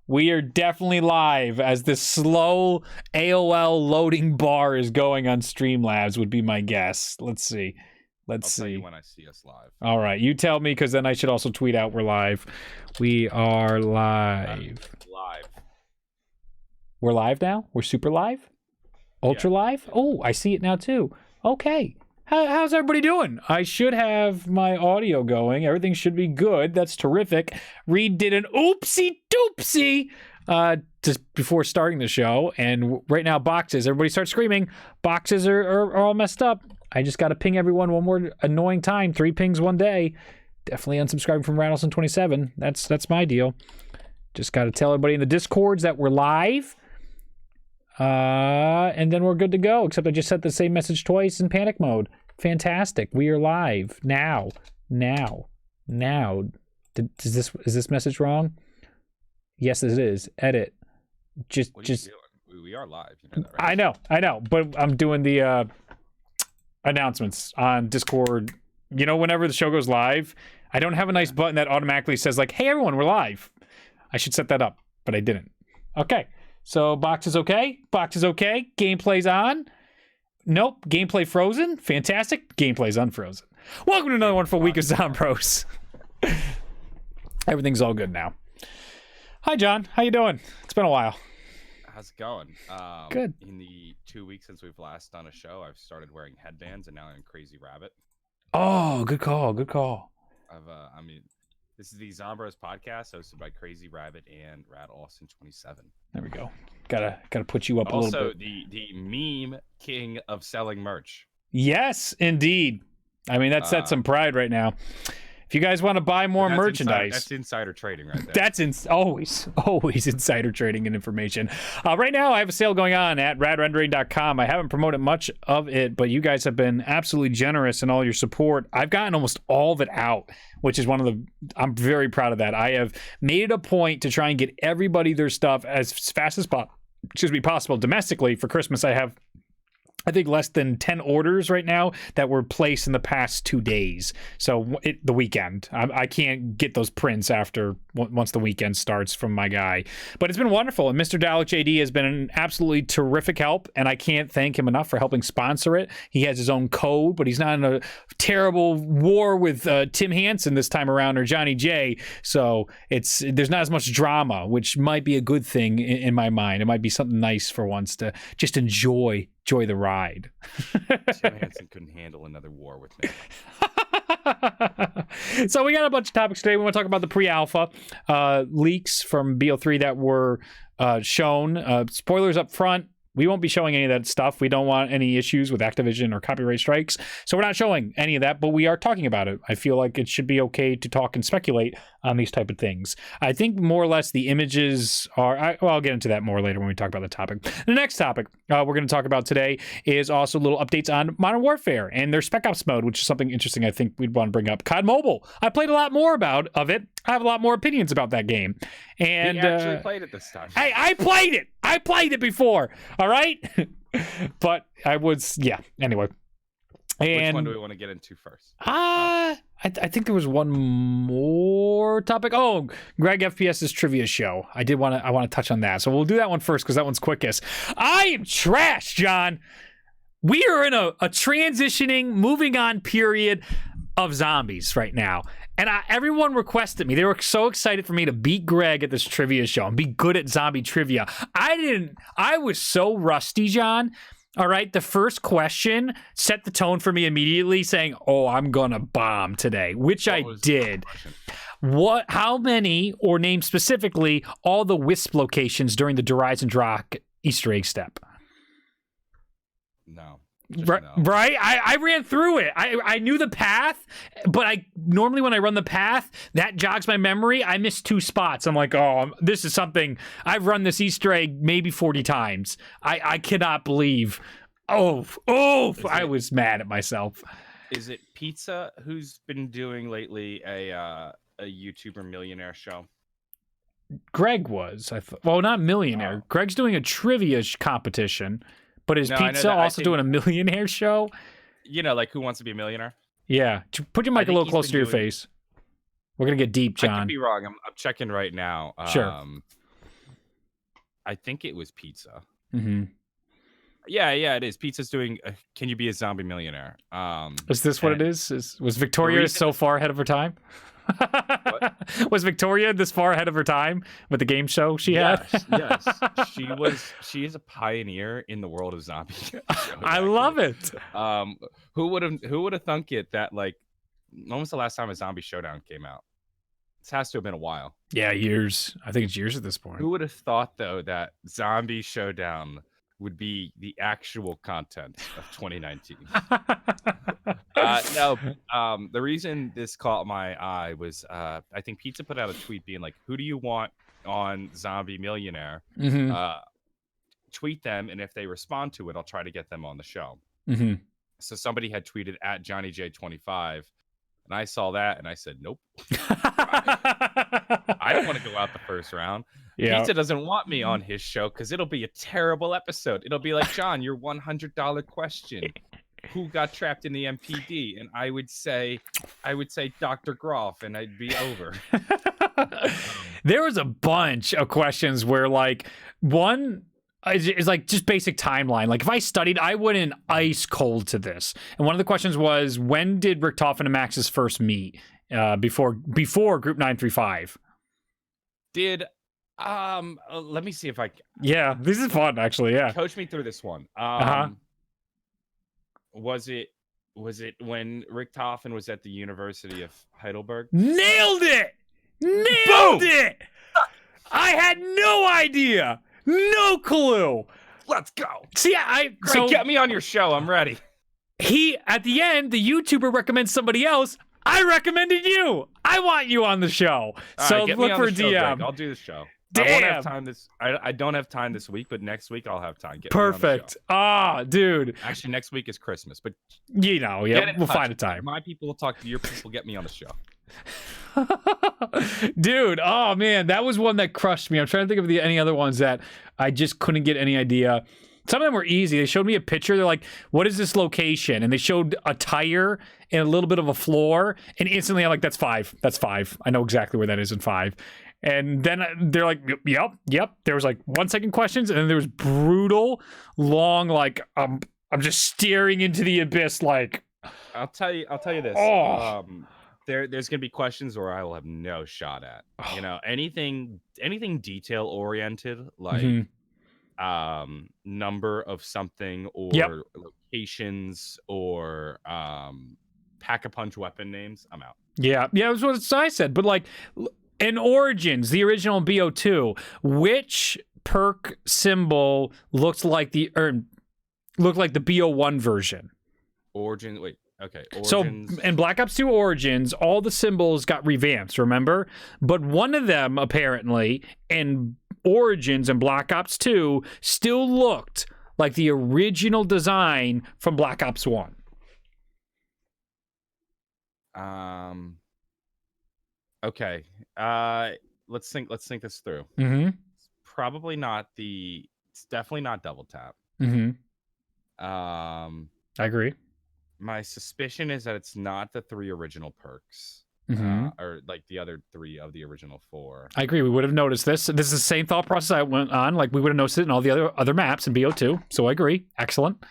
We are definitely live as this slow AOL loading bar is going on Streamlabs would be my guess. Let's see. I'll tell you when I see us live. All right. You tell me, because then I should also tweet out we're live. We are live. We're live now? We're super live? Ultra live? Oh, I see it now too. Okay. How's everybody doing? I should have my audio going. Everything should be good. That's terrific. Reed did an oopsie doopsie just before starting the show. And right now, boxes. Everybody starts screaming. Boxes are all messed up. I just got to ping everyone one more annoying time. 3 pings one day. Definitely unsubscribing from Rattlesome27. That's my deal. Just got to tell everybody in the Discords that we're live. And then we're good to go, except I just sent the same message twice in panic mode. Fantastic. We are live now. Is this message wrong? Yes, it is. Edit. Just we are live. You know that, right? I know, but I'm doing the announcements on Discord. You know, whenever the show goes live, I don't have a nice button that automatically says like, "Hey everyone, we're live." I should set that up, but I didn't. Okay. So, box is okay. Gameplay's on. Nope. Gameplay frozen. Fantastic. Gameplay's unfrozen. Welcome to another wonderful week of Zombroz. Everything's all good now. Hi, John. How you doing? It's been a while. How's it going? Good. In the 2 weeks since we've last done a show, I've started wearing headbands, and now I'm Crazy Rabbit. Oh, good call. This is the Zombroz podcast hosted by Crazy Rabbit and Rad Austin 27. There we go. Gotta put you up a little bit. Also, the meme king of selling merch. Yes, indeed. I mean, that's some pride right now. If you guys want to buy more merchandise, that's insider trading right there. That's always insider trading and information. Right now, I have a sale going on at radrendering.com. I haven't promoted much of it, but you guys have been absolutely generous in all your support. I've gotten almost all of it out, which is I'm very proud of that. I have made it a point to try and get everybody their stuff as fast as possible domestically. For Christmas, I have, I think, less than 10 orders right now that were placed in the past 2 days. So the weekend, I can't get those prints once the weekend starts from my guy. But it's been wonderful. And Mr. Dalek JD has been an absolutely terrific help. And I can't thank him enough for helping sponsor it. He has his own code, but he's not in a terrible war with Tim Hansen this time around, or Johnny J. So there's not as much drama, which might be a good thing in my mind. It might be something nice for once to just enjoy the ride. Tim Hansen couldn't handle another war with me. So we got a bunch of topics today. We want to talk about the pre-alpha leaks from BO3 that were shown. Spoilers up front. We won't be showing any of that stuff. We don't want any issues with Activision or copyright strikes. So we're not showing any of that, but we are talking about it. I feel like it should be okay to talk and speculate on these type of things. I think more or less the images are... I'll get into that more later when we talk about the topic. The next topic we're going to talk about today is also little updates on Modern Warfare and their Spec Ops mode, which is something interesting I think we'd want to bring up. COD Mobile. I played a lot more of it. I have a lot more opinions about that game. And we actually played it this time. Hey, I played it. I played it before. All right. But I was, yeah. Anyway. And which one do we want to get into first? I think there was one more topic. Oh, Greg FPS's trivia show. I want to touch on that. So we'll do that one first because that one's quickest. I am trash, John. We are in a transitioning, moving on period of zombies right now. And everyone requested me. They were so excited for me to beat Greg at this trivia show and be good at zombie trivia. I was so rusty, John. All right, the first question set the tone for me immediately, saying, "Oh, I'm gonna bomb today," which I did. How many, or name specifically, all the Wisp locations during the Horizon Rock Easter egg step? No. Right, no. Right? I ran through it. I knew the path, but normally when I run the path, that jogs my memory. I missed 2 spots. I'm like, oh, this is something. I've run this Easter egg maybe 40 times. I cannot believe. I was mad at myself. Is it Pizza who's been doing lately a YouTuber millionaire show? Greg was. Well, not millionaire. Oh. Greg's doing a trivia competition. But is Pizza also doing a millionaire show? You know, like Who Wants to Be a Millionaire? Yeah. Put your mic a little closer to your face. We're going to get deep, John. I could be wrong. I'm checking right now. Sure. I think it was pizza. Mm-hmm. Yeah, it is. Pizza's doing. Can you be a zombie millionaire? Is this what it and is? Was Victoria reason so is- far ahead of her time? What? Was Victoria this far ahead of her time with the game show she had? Yes. She is a pioneer in the world of zombie shows, I actually. love it. Who would have thunk it that, like, when was the last time a zombie showdown came out? This has to have been a while. Yeah, years. I think it's years at this point. Who would have thought, though, that zombie showdown would be the actual content of 2019? No, the reason this caught my eye was I think Pizza put out a tweet being like, "Who do you want on Zombie Millionaire?" Mm-hmm. Tweet them, and if they respond to it, I'll try to get them on the show. Mm-hmm. So somebody had tweeted at Johnny J25, and I saw that, and I said, "Nope, I don't want to go out the first round." Yeah. Pizza doesn't want me on his show because it'll be a terrible episode. It'll be like, John, your $100 question: who got trapped in the MPD? And I would say Dr. Groff, and I'd be over. There was a bunch of questions where, like, one is like just basic timeline. Like, if I studied, I went in ice cold to this. And one of the questions was, when did Richtofen and Maxis first meet? Before Group 935. Did let me see if I Yeah, this is fun actually. Yeah. coach me through this one. Was it when Richtofen was at the University of Heidelberg? Nailed it! Boom! It! I had no idea. No clue. Let's go. See, Great, get me on your show. I'm ready. He, at the end, the YouTuber recommends somebody else. I recommended you. I want you on the show. All So right, get me look on for the show, DM. Greg. I'll do the show. Damn. I won't have time this. I don't have time this week, but next week I'll have time. Get me on the Perfect. show. Ah, dude. Actually, next week is Christmas, but You know, get yeah, in we'll touch. find a time. My people will talk to your people. Get me on the show. Dude, oh man, that was one that crushed me. I'm trying to think of any other ones that I just couldn't get any idea. Some of them were easy. They showed me a picture. They're like, what is this location? And they showed a tire and a little bit of a floor. And instantly I'm like, that's 5. That's 5. I know exactly where that is in 5. And then they're like, yep. There was like 1 second questions. And then there was brutal, long, like, I'm just staring into the abyss. Like, I'll tell you this. Oh. There's gonna be questions where I will have no shot at. You know, anything detail oriented, like number of something, or locations, or pack-a-punch weapon names, I'm out. Yeah, it was what I said. But like, in Origins, the original BO2, which perk symbol looked like the BO1 version? Origin. Wait. Okay. Origins. So in Black Ops 2 Origins, all the symbols got revamped, remember? But one of them, apparently, in Origins and Black Ops 2, still looked like the original design from Black Ops 1. Okay. Let's think this through. Mm-hmm. It's definitely not double tap. Mm-hmm. I agree. My suspicion is that it's not the 3 original perks, or like the other 3 of the original 4. I agree. We would have noticed this. This is the same thought process I went on. Like, we would have noticed it in all the other maps in BO2. So I agree. Excellent.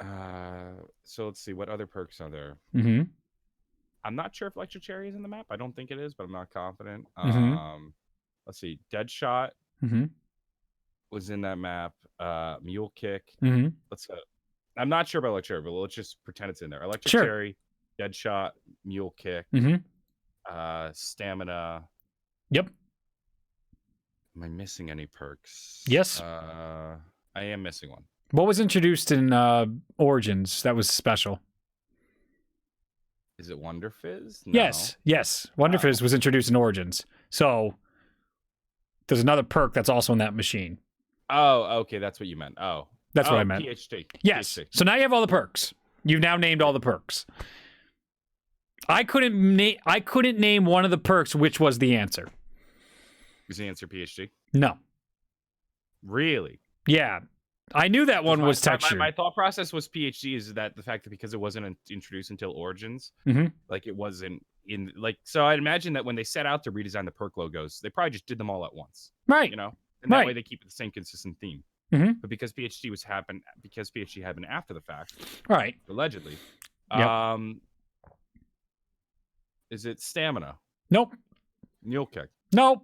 So let's see, what other perks are there? Mm-hmm. I'm not sure if Electric Cherry is in the map. I don't think it is, but I'm not confident. Let's see, Deadshot was in that map. Mule Kick. Let's go. I'm not sure about Electric Cherry, but let's just pretend it's in there. Electric Cherry, Deadshot, Mule Kick, Stamina. Yep. Am I missing any perks? Yes. I am missing one. What was introduced in Origins that was special? Is it Wonder Fizz? No. Yes. Wonder Fizz was introduced in Origins. So there's another perk that's also in that machine. Oh, okay. That's what you meant. Oh. That's what I meant. PhD. Yes. PhD. So now you have all the perks. You've now named all the perks. I couldn't name one of the perks, which was the answer. Was the answer PhD? No. Really? Yeah. I knew that one was textured. My thought process was PhD is that the fact that because it wasn't introduced until Origins, like it wasn't so I'd imagine that when they set out to redesign the perk logos, they probably just did them all at once. Right. You know? and that way they keep the same consistent theme. But because PhD happened after the fact, right? Allegedly, is it stamina? Nope. Mule kick? Nope.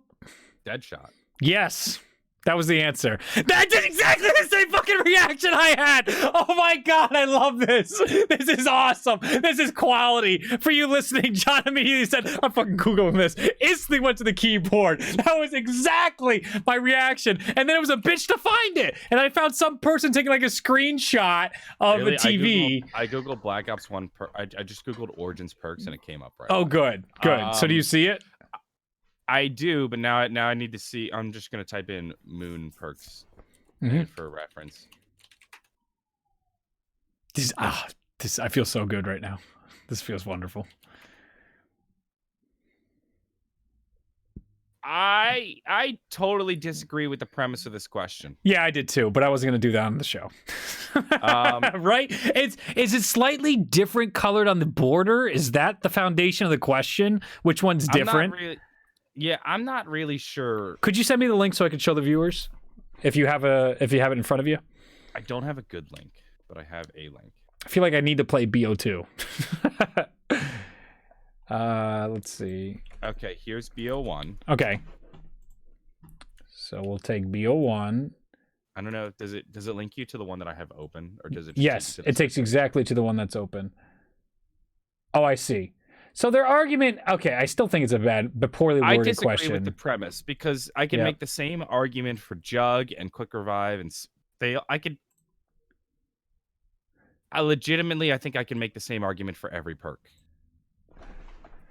Dead shot? Yes. That was the answer. That did exactly the same fucking reaction I had. Oh my God, I love this. This is awesome. This is quality. For you listening, John immediately said, I'm fucking Googling this. Instantly went to the keyboard. That was exactly my reaction. And then it was a bitch to find it. And I found some person taking like a screenshot of the TV. I Googled Black Ops 1. I just Googled Origins perks and it came up right. Oh, good. Good. So do you see it? I do, but now I need to see. I'm just gonna type in Moon perks for reference. This I feel so good right now. This feels wonderful. I totally disagree with the premise of this question. Yeah, I did too, but I wasn't gonna do that on the show. Right? Is it slightly different colored on the border? Is that the foundation of the question? Which one's different? Yeah, I'm not really sure. Could you send me the link so I could show the viewers? If you have it in front of you? I don't have a good link, but I have a link. I feel like I need to play BO2. Let's see. Okay, here's BO1. Okay. So we'll take BO1. I don't know. Does it link you to the one that I have open, or does it? Yes, it takes exactly to the one that's open. Oh, I see. So their argument, okay, I still think it's but poorly worded question. I disagree with the premise because I can make the same argument for Jug and Quick Revive, and I think I can make the same argument for every perk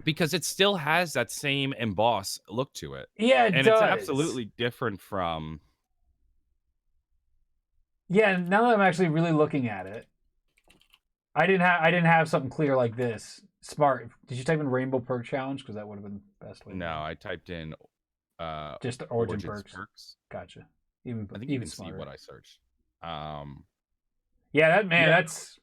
because it still has that same emboss look to it. Yeah, and it's absolutely different from. Yeah, now that I'm actually really looking at it, I didn't have something clear like this. Smart. Did you type in Rainbow Perk Challenge? Because that would have been the best way. No, I typed in just the Origins perks. Gotcha. I think you can see what I searched. Yeah, that's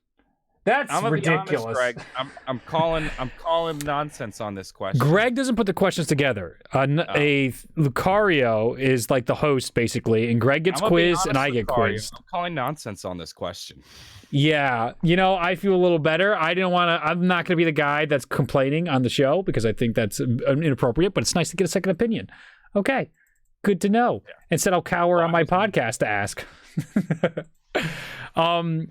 ridiculous. Honest, Greg. I'm calling nonsense on this question. Greg doesn't put the questions together. A Lucario is like the host basically, and Greg gets quizzed and I get quizzed. I'm calling nonsense on this question. Yeah, I feel a little better. I'm not going to be the guy that's complaining on the show because I think that's inappropriate, but it's nice to get a second opinion. Okay, good to know. Yeah. Instead, I'll cower on my podcast to ask.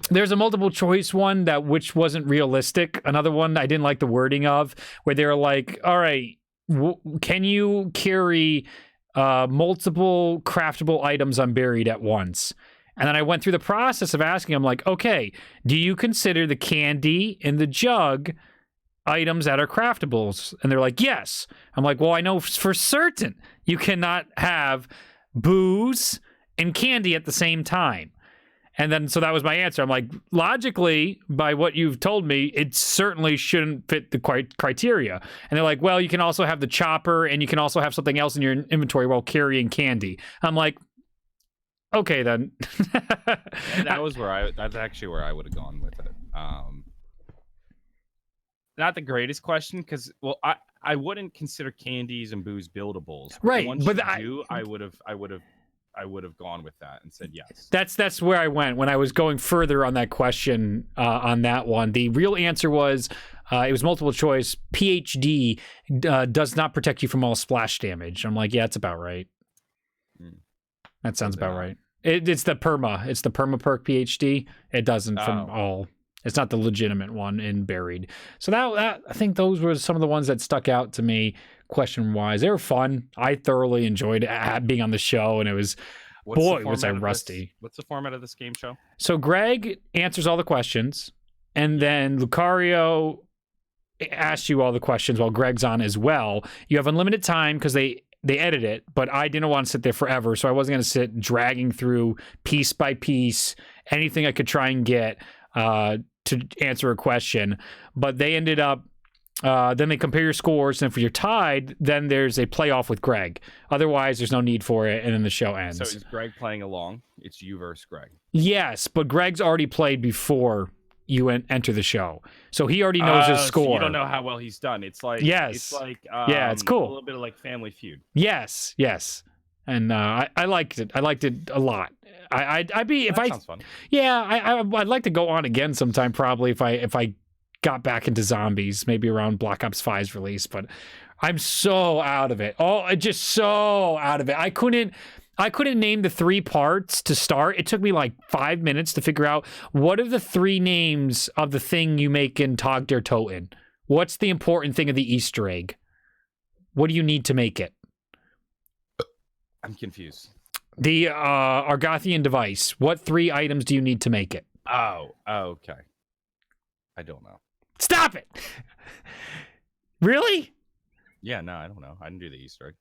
There's a multiple choice one which wasn't realistic. Another one I didn't like the wording of, where they were like, all right, can you carry multiple craftable items unburied at once? And then I went through the process of asking him, like, okay, do you consider the candy and the jug items that are craftables? And they're like, yes. I'm like, well, I know for certain you cannot have booze and candy at the same time. And then, so that was my answer. I'm like, logically, by what you've told me, it certainly shouldn't fit the criteria. And they're like, well, you can also have the chopper and you can also have something else in your inventory while carrying candy. I'm like, okay, then. That's actually where I would have gone with it. Not the greatest question because, well, I wouldn't consider candies and booze buildables. Right, but I would have gone with that and said yes. That's where I went when I was going further on that question. On that one, the real answer was it was multiple choice. PhD does not protect you from all splash damage. I'm like, yeah, that's about right. That sounds about right. It's the perma perk PhD. It doesn't from all. It's not the legitimate one in buried. So that I think those were some of the ones that stuck out to me question wise. They were fun. I thoroughly enjoyed being on the show, and it was was I rusty. What's the format of this game show? So Greg answers all the questions, and then Lucario asks you all the questions while Greg's on as well. You have unlimited time because they edit it, but I didn't want to sit there forever, so I wasn't going to sit dragging through piece by piece anything I could try and get to answer a question. But they ended up, then they compare your scores, and if you're tied, then there's a playoff with Greg. Otherwise, there's no need for it, and then the show ends. So is Greg playing along? It's you versus Greg. Yes, but Greg's already played before you enter the show, so he already knows his score. So you don't know how well he's done. It's like it's cool. A little bit of like Family Feud. Yes, and I liked it. I liked it a lot. I'd be if that I sounds fun. Yeah, I'd like to go on again sometime probably if I got back into zombies, maybe around Black Ops 5's release, but I'm so out of it. Oh, just so out of it. I couldn't name the 3 parts to start. It took me like 5 minutes to figure out what are the 3 names of the thing you make in Tag der Toten. What's the important thing of the Easter egg? What do you need to make it? I'm confused. The Argothian device. What 3 items do you need to make it? Oh, okay. I don't know. Stop it! Really? Yeah, no, I don't know. I didn't do the Easter egg.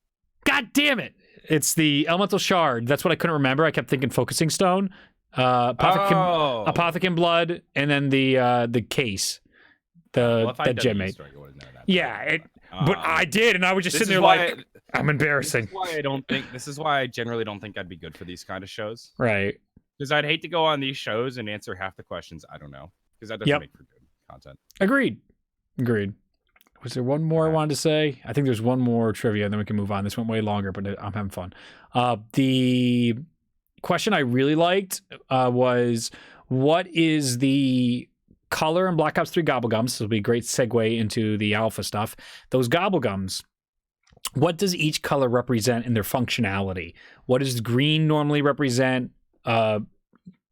God damn it! It's the elemental shard. That's what I couldn't remember. I kept thinking focusing stone, apothecant blood, and then the case, that gem mate. Yeah, but I did, and I was just sitting there like, I'm embarrassing. This is why I generally don't think I'd be good for these kind of shows. Right. Because I'd hate to go on these shows and answer half the questions I don't know. Because that doesn't make for good content. Agreed. Was there one more I wanted to say? I think there's one more trivia, and then we can move on. This went way longer, but I'm having fun. The question I really liked was, what is the color in Black Ops 3 Gobblegums? This will be a great segue into the alpha stuff. Those Gobblegums, what does each color represent in their functionality? What does green normally represent?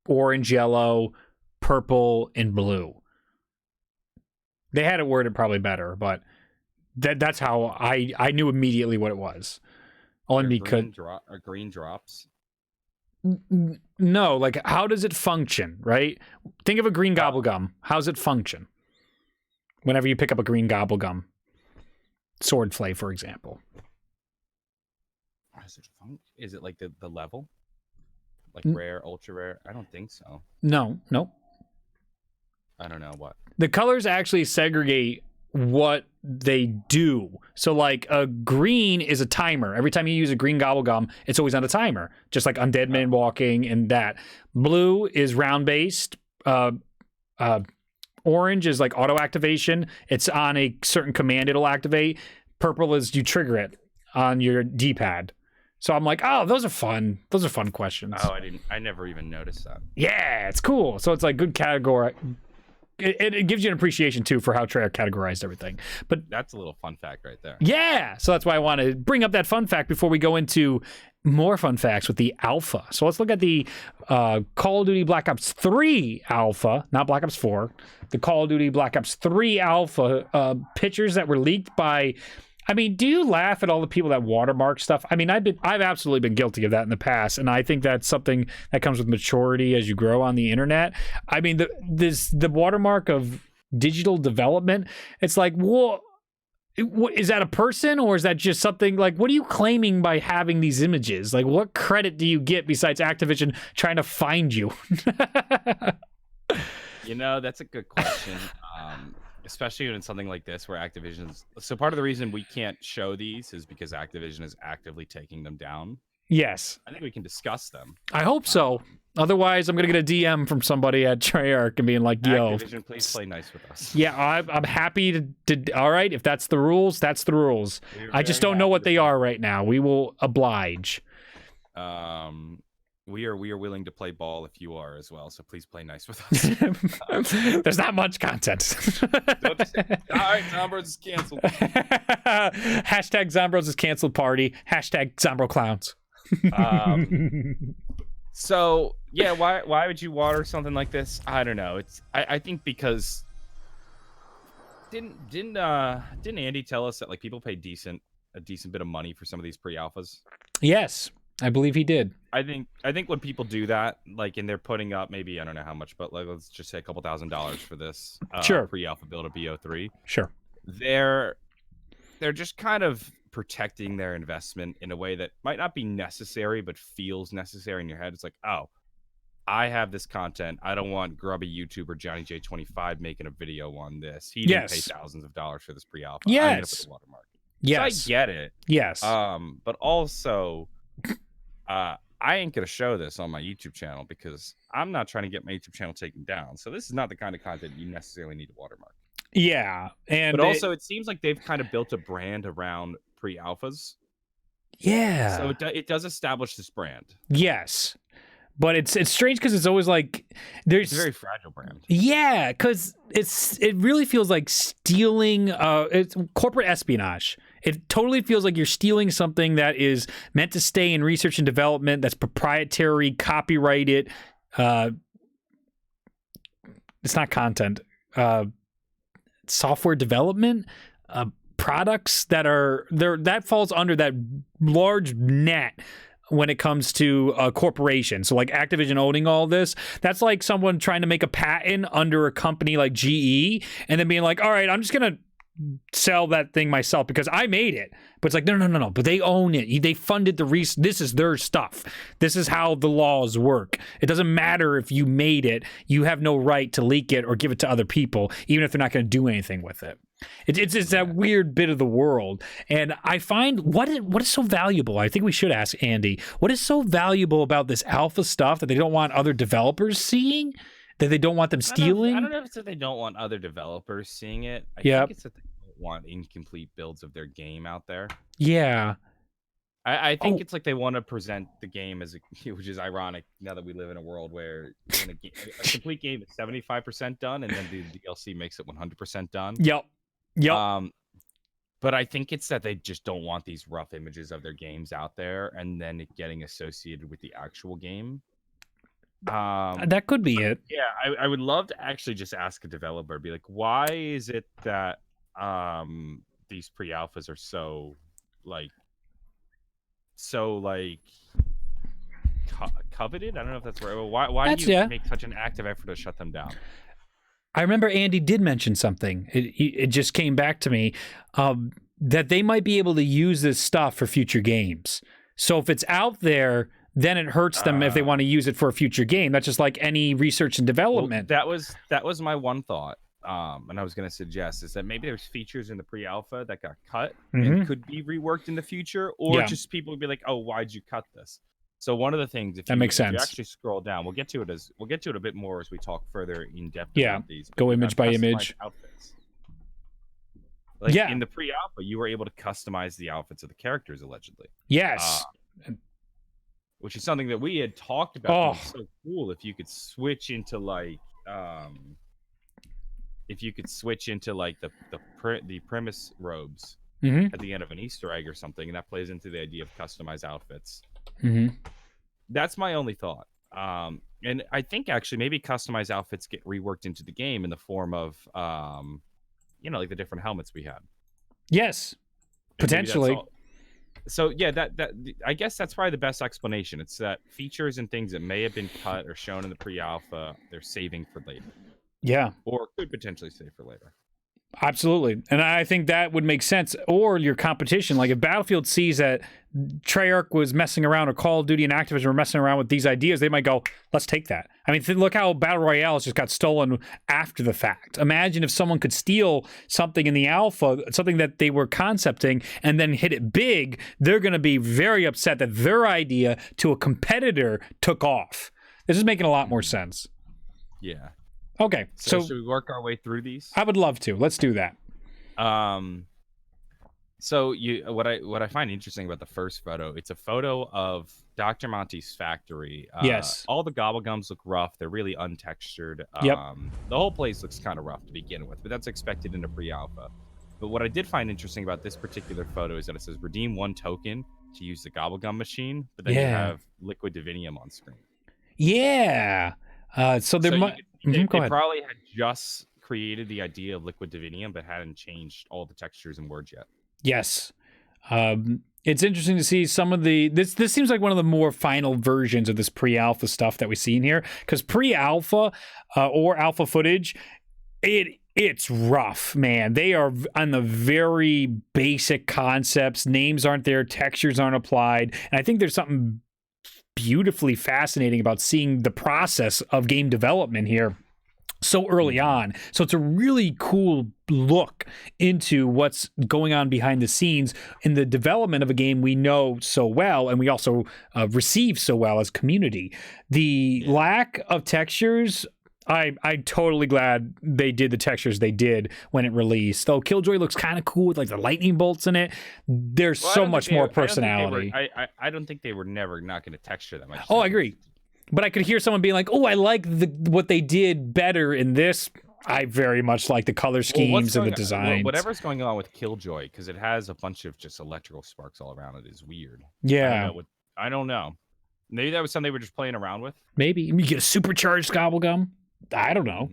Orange, yellow, purple, and blue. They had it worded probably better, but that's how I knew immediately what it was. Only because green drops. No, like how does it function, right? Think of a green gobblegum. How's it function? Whenever you pick up a green gobblegum, swordflay, for example. Is it like the level? Like rare, ultra rare? I don't think so. No. I don't know what. The colors actually segregate what they do. So like a green is a timer. Every time you use a green gobblegum, it's always on a timer. Just like Undead Man Walking and that. Blue is round based. Orange is like auto activation. It's on a certain command it'll activate. Purple is you trigger it on your D-pad. So I'm like, oh, those are fun. Those are fun questions. Oh, I never even noticed that. Yeah, it's cool. So it's like good category. It gives you an appreciation too for how Treyarch categorized everything. But that's a little fun fact right there. Yeah, so that's why I want to bring up that fun fact before we go into more fun facts with the alpha. So let's look at the Call of Duty Black Ops 3 alpha, not Black Ops 4. The Call of Duty Black Ops 3 alpha pictures that were leaked by. I mean, do you laugh at all the people that watermark stuff? I mean, I've absolutely been guilty of that in the past, and I think that's something that comes with maturity as you grow on the internet. I mean, the watermark of digital development. It's like, what is that a person, or is that just something like? What are you claiming by having these images? Like, what credit do you get besides Activision trying to find you? You know, that's a good question. Especially in something like this where Activision's... So part of the reason we can't show these is because Activision is actively taking them down. Yes. I think we can discuss them. I hope so. Otherwise, I'm going to get a DM from somebody at Treyarch and being like, yo... Activision, please play nice with us. Yeah, I'm happy to... All right, if that's the rules, that's the rules. I just don't know what they are right now. We will oblige. We are willing to play ball if you are as well, so please play nice with us. There's not much content. All right, Zombroz is canceled. Hashtag Zombroz is canceled party. Hashtag Zombro clowns. So yeah, why would you water something like this? I don't know. I think because didn't Andy tell us that like people pay a decent bit of money for some of these pre-alphas? Yes. I believe he did. I think when people do that, like, and they're putting up maybe, I don't know how much, but like, let's just say a couple $1,000s for this pre-alpha build of BO3. Sure. They're just kind of protecting their investment in a way that might not be necessary, but feels necessary in your head. It's like, oh, I have this content. I don't want grubby YouTuber Johnny J25 making a video on this. He didn't pay thousands of dollars for this pre-alpha. Yes. I'm gonna put the watermark. Yes. So I get it. Yes. But also... I ain't gonna show this on my YouTube channel because I'm not trying to get my YouTube channel taken down. So this is not the kind of content you necessarily need to watermark. Yeah, but also it seems like they've kind of built a brand around pre-alphas. Yeah. So it does establish this brand. Yes. But it's strange because it's always like there's It's a very fragile brand. Yeah, because it really feels like stealing. It's corporate espionage. It totally feels like you're stealing something that is meant to stay in research and development. That's proprietary, copyrighted. It's not content. Software development. Products that are there that falls under that large net when it comes to a corporation. So like Activision owning all this, that's like someone trying to make a patent under a company like GE and then being like, all right, I'm just going to sell that thing myself because I made it. But it's like, no. But they own it. They funded this is their stuff. This is how the laws work. It doesn't matter if you made it. You have no right to leak it or give it to other people, even if they're not going to do anything with it. It's that weird bit of the world. And I find what is so valuable, I think we should ask Andy, what is so valuable about this alpha stuff that they don't want other developers seeing? That they don't want them stealing? I don't know if it's that they don't want other developers seeing it. I think it's that they don't want incomplete builds of their game out there. Yeah. I think it's like they want to present the game as which is ironic now that we live in a world where a complete game is 75% done and then the DLC makes it 100% done. Yep. But I think it's that they just don't want these rough images of their games out there and then it getting associated with the actual game. That could be it. Yeah, I would love to actually just ask a developer, be like, why is it that these pre-alphas are so coveted? I don't know if that's right. Why do you make such an active effort to shut them down? I remember Andy did mention something. It just came back to me that they might be able to use this stuff for future games. So if it's out there, then it hurts them if they want to use it for a future game. That's just like any research and development. Well, that was my one thought. And I was going to suggest is that maybe there's features in the pre-alpha that got cut and could be reworked in the future, or just people would be like, "Oh, why'd you cut this?" So one of the things, if you actually scroll down, we'll get to it a bit more as we talk further in depth about these. Go image by image. Outfits. In the pre-alpha, you were able to customize the outfits of the characters allegedly. Yes. Which is something that we had talked about. Oh. It's so cool if you could switch into the premise robes at the end of an Easter egg or something, and that plays into the idea of customized outfits. That's my only thought. And I think actually maybe customized outfits get reworked into the game in the form of like the different helmets we had. Yes, potentially. So yeah, that I guess that's probably the best explanation. It's that features and things that may have been cut or shown in the pre-alpha, they're saving for later. Yeah. Or could potentially save for later. Absolutely. And I think that would make sense. Or your competition, like if Battlefield sees that Treyarch was messing around, or Call of Duty and Activision were messing around with these ideas, they might go, let's take that. I mean, look how Battle Royales just got stolen after the fact. Imagine if someone could steal something in the alpha, something that they were concepting, and then hit it big. They're going to be very upset that their idea to a competitor took off. This is making a lot more sense. Yeah. Okay, so should we work our way through these? I would love to. Let's do that. So what I find interesting about the first photo, it's a photo of Dr. Monty's factory. Yes. All the gobblegums look rough. They're really untextured. Yep. The whole place looks kind of rough to begin with, but that's expected in a pre-alpha. But what I did find interesting about this particular photo is that it says redeem 1 token to use the gobblegum machine, but then you have liquid divinium on screen. Yeah. So there might. They probably had just created the idea of liquid divinium, but hadn't changed all the textures and words yet. Yes. It's interesting to see some of the... This seems like one of the more final versions of this pre-alpha stuff that we see in here, because pre-alpha or alpha footage, it's rough, man. They are on the very basic concepts. Names aren't there. Textures aren't applied. And I think there's something beautifully fascinating about seeing the process of game development here so early on. So it's a really cool look into what's going on behind the scenes in the development of a game we know so well, and we also receive so well as community. The lack of textures, I'm totally glad they did the textures they did when it released. Though Killjoy looks kind of cool with like the lightning bolts in it. There's so much more personality. I don't think they were never not going to texture them. I agree. But I could hear someone being like, "Oh, I like what they did better in this." I very much like the color schemes and the designs. Whatever's going on with Killjoy, because it has a bunch of just electrical sparks all around it, is weird. Yeah. I don't know. Maybe that was something they were just playing around with. Maybe you get a supercharged Gobblegum. I don't know.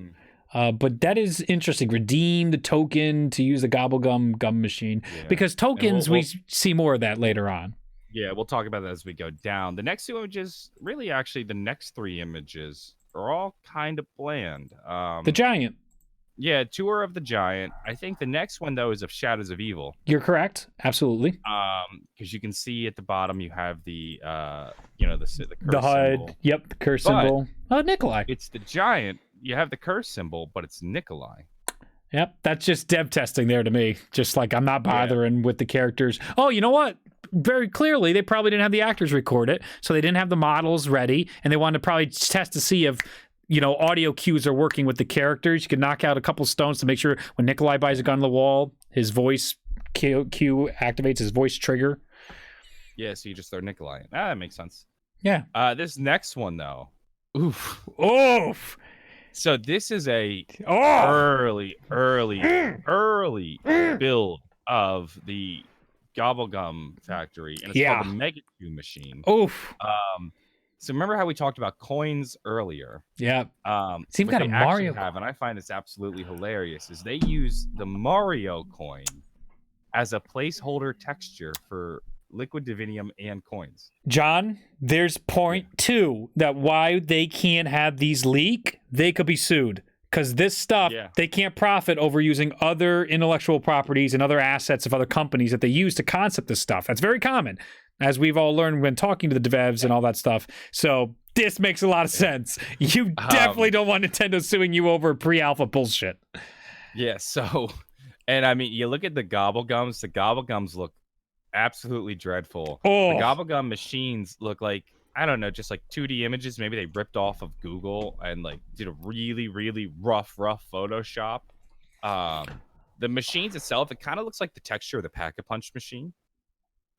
But that is interesting. Redeem the token to use the Gobblegum gum machine. Yeah. Because tokens, we see more of that later on. Yeah, we'll talk about that as we go down. The next two images, really actually the next three images are all kind of bland. The Giant. Yeah, Tour of the Giant. I think the next one, though, is of Shadows of Evil. You're correct. Absolutely. Because you can see at the bottom you have the curse the HUD. Symbol. Yep, the curse symbol. Oh, Nikolai. It's the Giant. You have the curse symbol, but it's Nikolai. Yep, that's just dev testing there to me. Just like I'm not bothering with the characters. Oh, you know what? Very clearly, they probably didn't have the actors record it, so they didn't have the models ready, and they wanted to probably test to see if audio cues are working with the characters. You could knock out a couple stones to make sure when Nikolai buys a gun on the wall, his voice cue activates his voice trigger. Yeah, so you just throw Nikolai in. That makes sense. Yeah. This next one, though. Oof. So this is a early build of the Gobblegum factory, and it's called the Mega Q machine. Oof. So remember how we talked about coins earlier? Yeah. What got a Mario have, and I find this absolutely hilarious, is they use the Mario coin as a placeholder texture for liquid divinium and coins. John, there's point two that why they can't have these leak, they could be sued. Because this stuff, they can't profit over using other intellectual properties and other assets of other companies that they use to concept this stuff. That's very common, as we've all learned when talking to the devs and all that stuff. So this makes a lot of sense. You definitely don't want Nintendo suing you over pre-alpha bullshit. Yeah, so, and I mean, you look at the Gobblegums look absolutely dreadful. The Gobblegum machines look like, I don't know, just like 2D images. Maybe they ripped off of Google and like did a really, really rough Photoshop. The machines itself, it kind of looks like the texture of the Pack-a-Punch machine.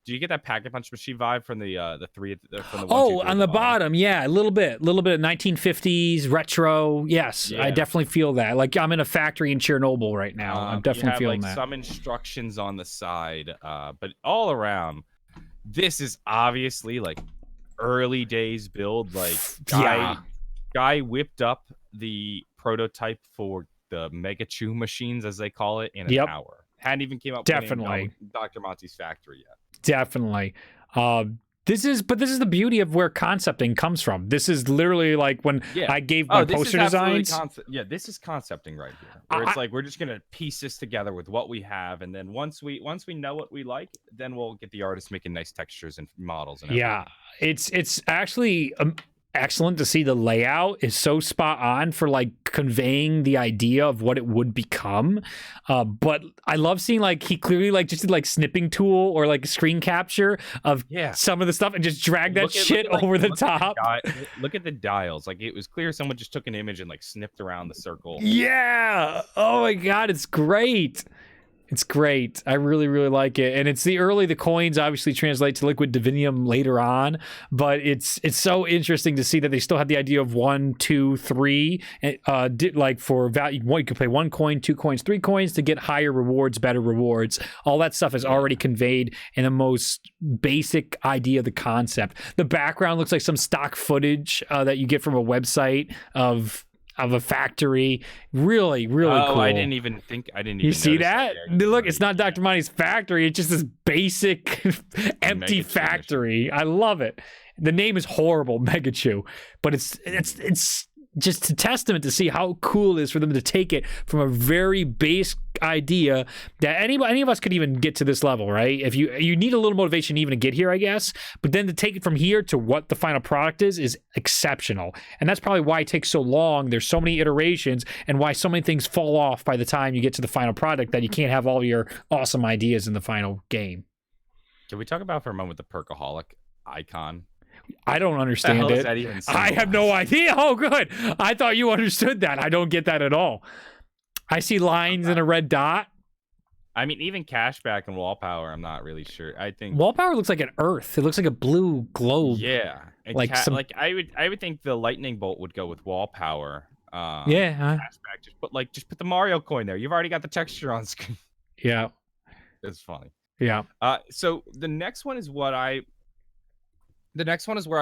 Do you get that Pack-a-Punch machine vibe from the three from the on the bottom? Yeah, a little bit of 1950s retro. Yes, I definitely feel that. Like I'm in a factory in Chernobyl right now. I'm definitely feeling that. Some instructions on the side, but all around, this is obviously like early days build. Like guy whipped up the prototype for the Mega Chew machines, as they call it, in an hour. Hadn't even came up with Dr. Monty's factory yet. Definitely. This is the beauty of where concepting comes from. This is literally like when I gave my poster designs. This is concepting right here. Where it's like we're just gonna piece this together with what we have, and then once we know what we like, then we'll get the artists making nice textures and models. And everything. It's actually excellent to see the layout is so spot on for like conveying the idea of what it would become. But I love seeing like he clearly like just did like snipping tool or like screen capture of some of the stuff and just drag that shit over the top. Look at the dials. Like it was clear someone just took an image and like snipped around the circle. Yeah. Oh my God, it's great. It's great. I really, really like it. And it's the coins obviously translate to liquid divinium later on, but it's so interesting to see that they still have the idea of 1, 2, 3, like for value, you could play 1 coin, 2 coins, 3 coins to get higher rewards, better rewards. All that stuff is already conveyed in the most basic idea of the concept. The background looks like some stock footage that you get from a website of a factory. Really, really cool. I didn't even you see that? Look, it's not Dr. Monty's factory. It's just this basic empty factory. I love it. The name is horrible, Megachew, but it's just a testament to see how cool it is for them to take it from a very base idea that any of us could even get to this level, right? If you need a little motivation even to get here, I guess, but then to take it from here to what the final product is exceptional. And that's probably why it takes so long. There's so many iterations and why so many things fall off by the time you get to the final product that you can't have all your awesome ideas in the final game. Can we talk about for a moment the Perkaholic icon? I don't understand hell it. does that even I have no idea. Oh, good. I thought you understood that. I don't get that at all. I see lines and a red dot. I mean, even cashback and wall power, I'm not really sure. I think wall power looks like an earth. It looks like a blue globe. Yeah, and like I would think the lightning bolt would go with wall power. Yeah. Cashback, just put the Mario coin there. You've already got the texture on screen. Yeah, it's funny. Yeah. So the next one is where I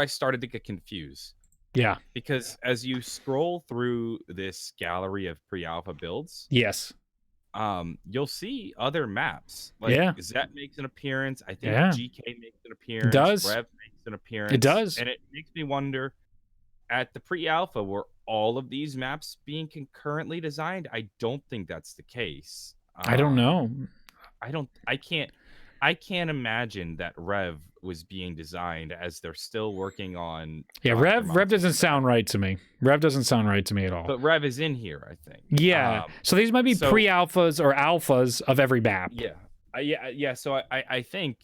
started to get confused. Yeah. Because as you scroll through this gallery of pre-alpha builds, yes, you'll see other maps. Like Zet makes an appearance. I think GK makes an appearance. It does. Rev makes an appearance. It does. And it makes me wonder, at the pre-alpha, were all of these maps being concurrently designed? I don't think that's the case. I don't know. I can't imagine that Rev was being designed as they're still working on. Yeah, Rev doesn't sound right to me. Rev doesn't sound right to me at all. But Rev is in here, I think. Yeah. So these might be pre-alphas or alphas of every map. Yeah. So I think,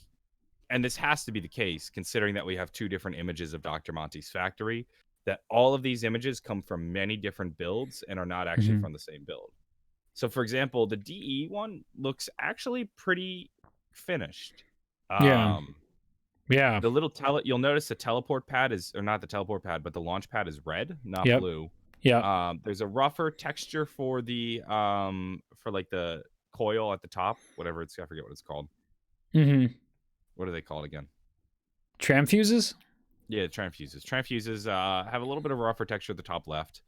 and this has to be the case, considering that we have two different images of Dr. Monty's factory, that all of these images come from many different builds and are not actually from the same build. So, for example, the DE one looks actually pretty finished. Yeah. The little you'll notice the teleport pad is, or not the teleport pad, but the launch pad is red, not blue. Yeah. There's a rougher texture for the for like the coil at the top, whatever it's, I forget what it's called. What are they called again? Tramfuses? Yeah, tramfuses. Tramfuses have a little bit of a rougher texture at the top left.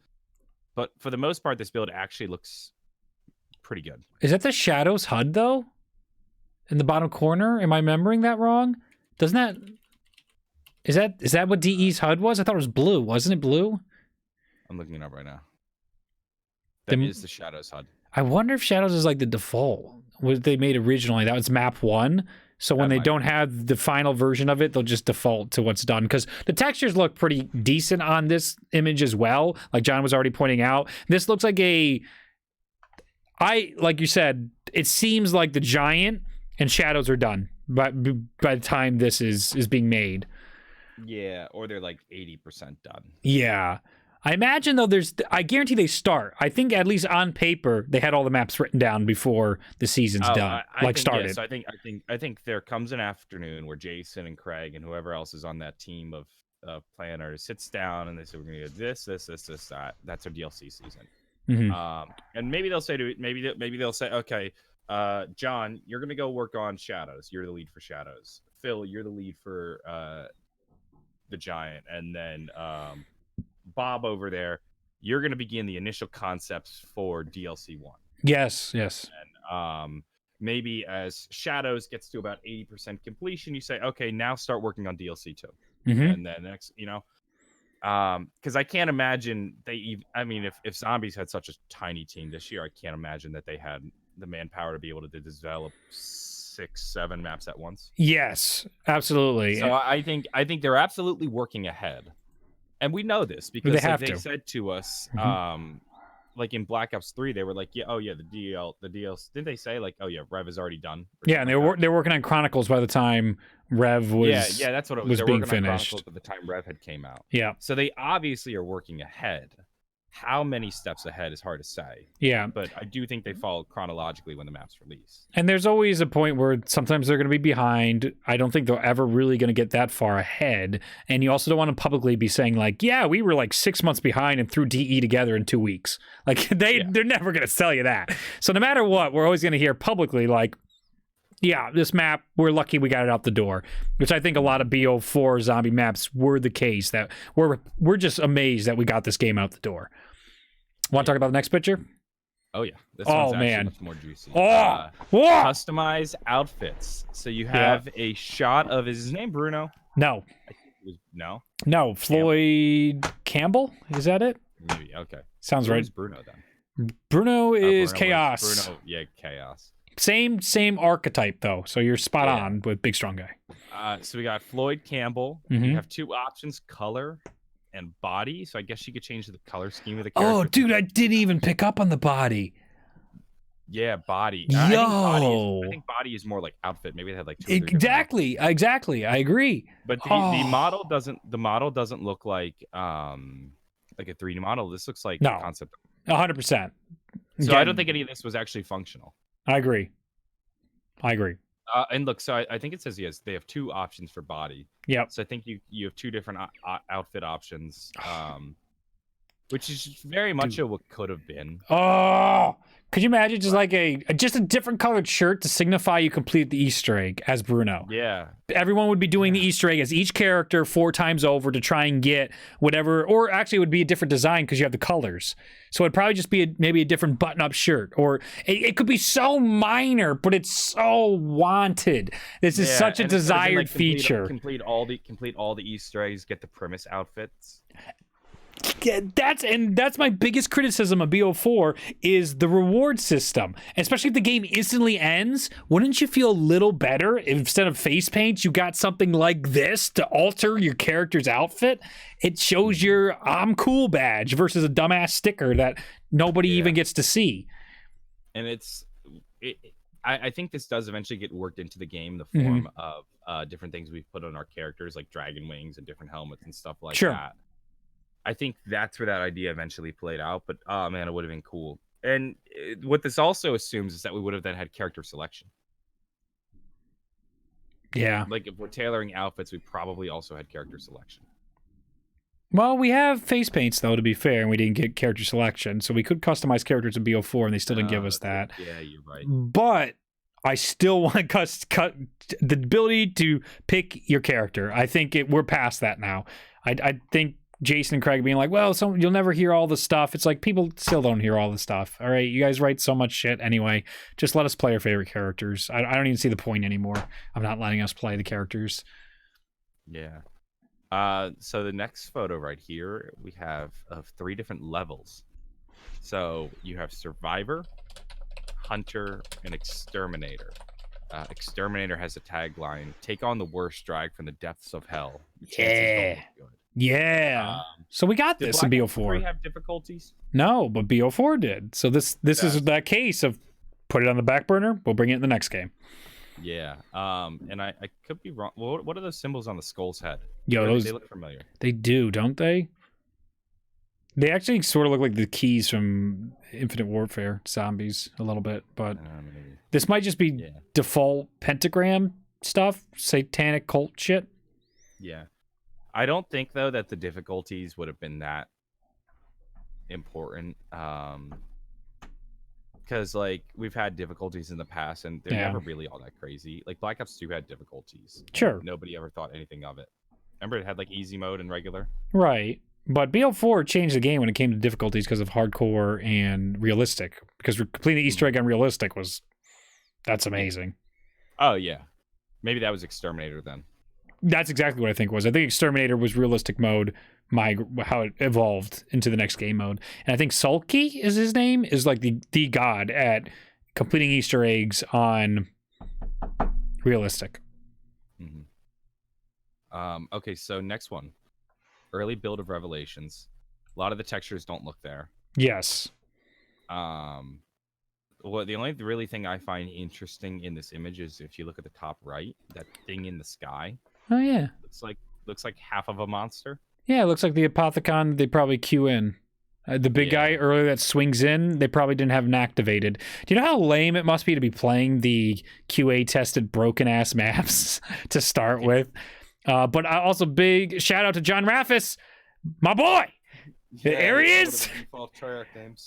But for the most part, this build actually looks pretty good. Is that the Shadows HUD, though? In the bottom corner? Am I remembering that wrong? Doesn't that... Is that what DE's HUD was? I thought it was blue. Wasn't it blue? I'm looking it up right now. That is the Shadows HUD. I wonder if Shadows is like the default. What they made originally. That was map 1. So when they don't have the final version of it, they'll just default to what's done. Because the textures look pretty decent on this image as well. Like John was already pointing out. This looks like like you said, it seems like the Giant and Shadows are done by the time this is being made. Yeah, or they're like 80% done. Yeah. I imagine, though, I guarantee they start. I think at least on paper, they had all the maps written down before the season's done, started. Yeah, so I think there comes an afternoon where Jason and Craig and whoever else is on that team of planners sits down and they say, we're going to do this, that. That's our DLC season. And maybe they'll say maybe they'll say, okay, John, you're going to go work on Shadows. You're the lead for Shadows. Phil, you're the lead for the Giant. And then Bob over there, you're going to begin the initial concepts for DLC 1. Yes. And maybe as Shadows gets to about 80% completion, you say, okay, now start working on DLC 2. And then next, because I can't imagine if Zombies had such a tiny team this year, I can't imagine that they had the manpower to be able to develop 6-7 maps at once. Yes, absolutely. So I think they're absolutely working ahead. And we know this because they said to us, like in Black Ops 3, they were like, the DL. Didn't they say like, Rev is already done? Yeah, and they were working on Chronicles by the time Rev was. Yeah, that's what it was. They're being working finished on Chronicles at the time Rev had came out. Yeah. So they obviously are working ahead. How many steps ahead is hard to say. Yeah. But I do think they follow chronologically when the map's released. And there's always a point where sometimes they're going to be behind. I don't think they're ever really going to get that far ahead. And you also don't want to publicly be saying like, yeah, we were like 6 months behind and threw DE together in 2 weeks. Like they're never going to tell you that. So no matter what, we're always going to hear publicly like, yeah, this map, we're lucky we got it out the door, which I think a lot of BO4 zombie maps were the case, that we're just amazed that we got this game out the door. Want to talk about the next picture? Oh, yeah. This one's actually much more juicy. Customize outfits. So you have a shot of, is his name Bruno? No. I think it was, No, Floyd Campbell? Is that it? Maybe, okay. Sounds right. Who's Bruno then? Bruno is Chaos. Bruno, Chaos. Same archetype, though, so you're spot on with big, strong guy. So we got Floyd Campbell. You have two options, color and body. So I guess you could change the color scheme of the character. Oh, dude, I didn't even pick up on the body. Yeah, body. Yo, I think body is more like outfit. Maybe they had like 2 or 3 different exactly. I agree. But the Oh, model doesn't look like a 3D model. This looks like no, concept. 100%. So I don't think any of this was actually functional. I agree. And look, so I think it says yes. They have 2 options for body. Yep. So I think you have 2 different outfit options, which is very much what could have been. Oh, could you imagine just like just a different colored shirt to signify you complete the Easter egg as Bruno? Yeah. Everyone would be doing the Easter egg as each character 4 times over to try and get whatever, or actually it would be a different design because you have the colors. So it'd probably just be maybe a different button-up shirt, or it could be so minor, but it's so wanted. This is such a desired feature. Complete all the Easter eggs. Get the premise outfits. Yeah, that's my biggest criticism of BO4 is the reward system. Especially if the game instantly ends, wouldn't you feel a little better if instead of face paint you got something like this to alter your character's outfit? It shows your I'm cool badge versus a dumbass sticker that nobody even gets to see. And I think this does eventually get worked into the game, the form of different things we've put on our characters, like dragon wings and different helmets and stuff like that. I think that's where that idea eventually played out, but oh man, it would have been cool. And what this also assumes is that we would have then had character selection. Yeah. Like if we're tailoring outfits, we probably also had character selection. Well, we have face paints though, to be fair, and we didn't get character selection, so we could customize characters in BO4, and they still didn't give us that. Yeah, you're right. But I still want cut the ability to pick your character. I think we're past that now. I think Jason and Craig being like, well, you'll never hear all the stuff. It's like people still don't hear all the stuff. All right, you guys write so much shit anyway. Just let us play our favorite characters. I don't even see the point anymore. I'm not letting us play the characters. Yeah. So the next photo right here, we have of 3 different levels. So you have Survivor, Hunter, and Exterminator. Exterminator has a tagline: "Take on the worst drag from the depths of hell." Yeah. So we got this in BO4. Did have difficulties? No, but BO4 did. So this is that case of put it on the back burner. We'll bring it in the next game. Yeah. And I could be wrong. What are those symbols on the skull's head? Yo, they look familiar. They do, don't they? They actually sort of look like the keys from Infinite Warfare zombies a little bit, but this might just be default pentagram stuff, satanic cult shit. Yeah. I don't think though that the difficulties would have been that important. Because like we've had difficulties in the past and they're never really all that crazy. Like Black Ops 2 had difficulties. Sure. Nobody ever thought anything of it. Remember it had like easy mode and regular? Right. But BO4 changed the game when it came to difficulties because of hardcore and realistic. Because completing the Easter egg on realistic that's amazing. Oh yeah. Maybe that was Exterminator then. That's exactly what I think was. I think Exterminator was realistic mode, how it evolved into the next game mode. And I think Sulky is his name, is like the god at completing Easter eggs on realistic. Mm-hmm. Okay, so next one. Early build of Revelations. A lot of the textures don't look there. Yes. Well, the only really thing I find interesting in this image is if you look at the top right, that thing in the sky. Oh yeah. Looks like half of a monster. Yeah, it looks like the Apothecon they probably queue in. The big guy earlier that swings in, they probably didn't have him activated. Do you know how lame it must be to be playing the QA-tested broken-ass maps to start with? But also big shout-out to John Raffis, my boy! Yeah, there he is.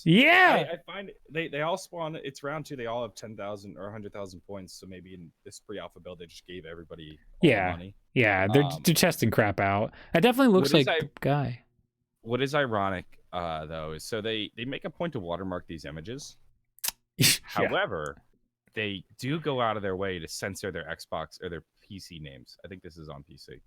Yeah, I find they all spawn. It's round 2. They all have 10,000 or 100,000 points. So maybe in this pre-alpha build, they just gave everybody all the money. Yeah, they're testing crap out. That definitely looks like the guy. What is ironic, though, is so they make a point to watermark these images. However, they do go out of their way to censor their Xbox or their PC names. I think this is on PC.